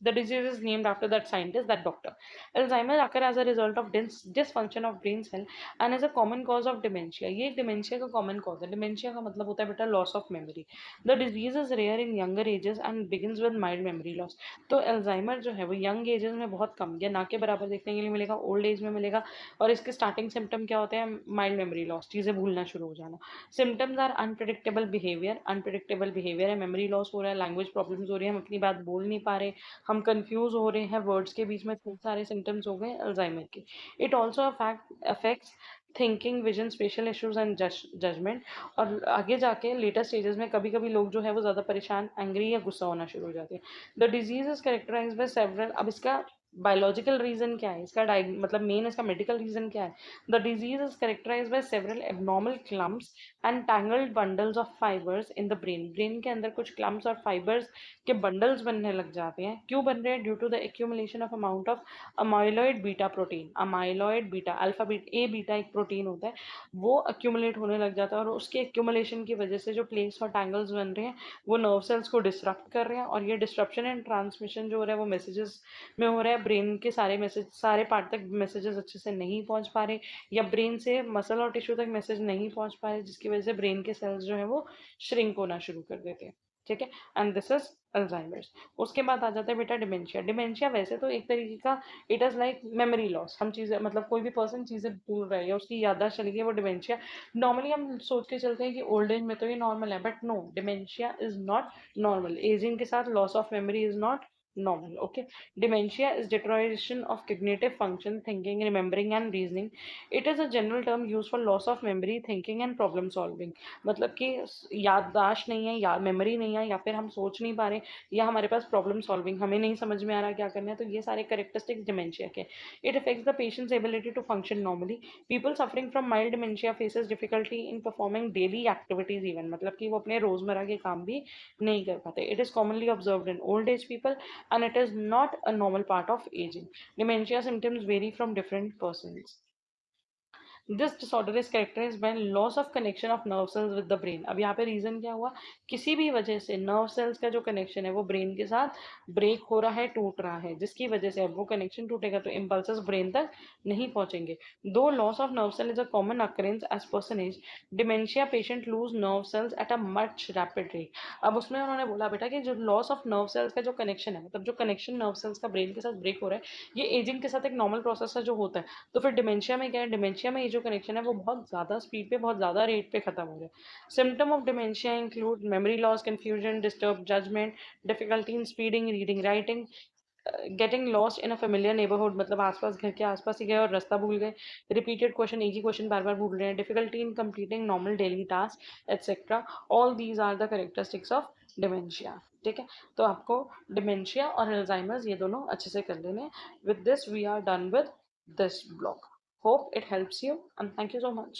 the disease is named after that scientist, that doctor. Alzheimer occur as a result of dysfunction of brain cell and as a common cause of dementia. ये एक डिमेंशिया का कॉमन कॉज है. Dementia का मतलब होता है बेटा loss of memory. The disease is rare in younger ages and begins with mild memory loss. तो अल्जाइमर जो है वो यंग एजेस में बहुत कम या ना के बराबर देखने के लिए मिलेगा, ओल्ड एज में मिलेगा. और इसके स्टार्टिंग सिम्टम क्या होते हैं? माइल्ड मेमोरी लॉस, चीज़ें भूलना शुरू हो जाना. Symptoms are unpredictable behaviour. Unpredictable behaviour है, मेमोरी लॉस हो रहा है, लैंग्वेज प्रॉब्लम्स हो रही है, हम अपनी बात बोल नहीं पा रहे, हम कंफ्यूज हो रहे हैं वर्ड्स के बीच में. खूब सारे सिम्टम्स हो गए अल्जाइमर के. It also affects thinking, vision, spatial issues and judgement. और आगे जाके लेटर स्टेजेस में कभी कभी लोग जो है वो ज़्यादा परेशान, एंग्री या गुस्सा होना शुरू हो जाते हैं. The disease is characterise by several. अब इसका बायोलॉजिकल रीजन क्या है, इसका मतलब मेन इसका मेडिकल रीजन क्या है? The disease is characterise by several abnormal clumps and tangled bundles of fibres in the brain. Brain के अंदर कुछ क्लम्प्स और फाइबर्स के बंडल्स बनने लग जाते हैं. क्यों बन रहे हैं? Due to the accumulation of amount of amyloid beta protein. Amyloid beta, alpha beta, A beta एक प्रोटीन होता है, वो अक्यूमुलेट होने लग जाता है. और उसके एक्यूमुलेशन की वजह से जो प्लेट्स और टैंगल्स बन रहे हैं वो नर्व सेल्स को डिसरप्ट कर रहे हैं. और ये डिस्ट्रप्शन एंड ट्रांसमिशन जो हो रहा है वो मैसेजेस में हो रहा है. ब्रेन के सारे पार्ट तक मैसेजेस अच्छे से नहीं पहुंच पा रहे, या ब्रेन से मसल और टिश्यू तक मैसेज नहीं पहुंच पा रहे, जिसकी वजह से ब्रेन के सेल्स जो है वो श्रिंक होना शुरू कर देते हैं. ठीक है, एंड दिस इज अल्जाइमर्स। उसके बाद आ जाता है बेटा डिमेंशिया। डिमेंशिया वैसे तो एक तरीके का it is like memory loss, हम चीज़ें मतलब कोई भी पर्सन चीज़ें भूल रहा है या उसकी याददाश्त चली गई, वो डिमेंशिया। नॉर्मली हम सोच के चलते हैं कि ओल्ड एज में तो ये नॉर्मल है, but no, dementia is not normal. Ageing के साथ loss of memory is not normal. Okay, dementia is deterioration of cognitive function, thinking, remembering and reasoning. It is a general term used for loss of memory, thinking and problem solving. मतलब कि याददाश्त नहीं है, या memory नहीं है, या फिर हम सोच नहीं पा रहे, या हमारे पास प्रॉब्लम सॉल्विंग हमें नहीं समझ में आ रहा क्या करना है, तो ये सारे करेक्टरिस्टिक डिमेंशिया के। It affects the patient's ability to function normally. People suffering from mild dementia faces difficulty in performing daily activities even, मतलब कि वो अपने रोजमर्रा के काम भी नहीं कर पाते। It is commonly observed in old age people and it is not a normal part of ageing. Dementia symptoms vary from different persons. This disorder is characterised by loss of connection of nerve cells with the brain. अब यहाँ पे reason क्या हुआ, किसी भी वजह से nerve cells का जो कनेक्शन है वो ब्रेन के साथ ब्रेक हो रहा है, टूट रहा है, जिसकी वजह से अब वो कनेक्शन टूटेगा तो इम्पल्सेस ब्रेन तक नहीं पहुंचेंगे। Though loss of nerve cell is a common occurrence as person age, dementia patient lose nerve cells at a much rapid rate. अब उसमें उन्होंने बोला बेटा कि जो लॉस ऑफ नर्व सेल्स का जो कनेक्शन है, मतलब जो कनेक्शन नर्व सेल्स का ब्रेन के साथ ब्रेक हो रहा है, ये एजिंग के साथ एक नॉर्मल प्रोसेस है जो होता है। तो फिर डिमेंशिया में क्या है, डिमेंशिया में ये जो कनेक्शन है वो बहुत ज़्यादा स्पीड पे, बहुत ज़्यादा रेट पे खत्म हो रहा है। Symptom of dementia include memory loss, confusion, disturb judgement, difficulty in speeding, reading, writing, getting lost in a familiar neighbourhood, मतलब आसपास, घर के आसपास ही गए और रास्ता भूल गए, रिपीटेड क्वेश्चन, एक ही क्वेश्चन बार बार भूल रहे हैं, difficulty in completing normal daily task etcetera. All these are the characteristics of dementia. ठीक है, तो आपको डिमेंशिया और अल्जाइमर्स ये दोनों अच्छे से कर लेने। With this we are done with this block. Hope it helps you and thank you so much.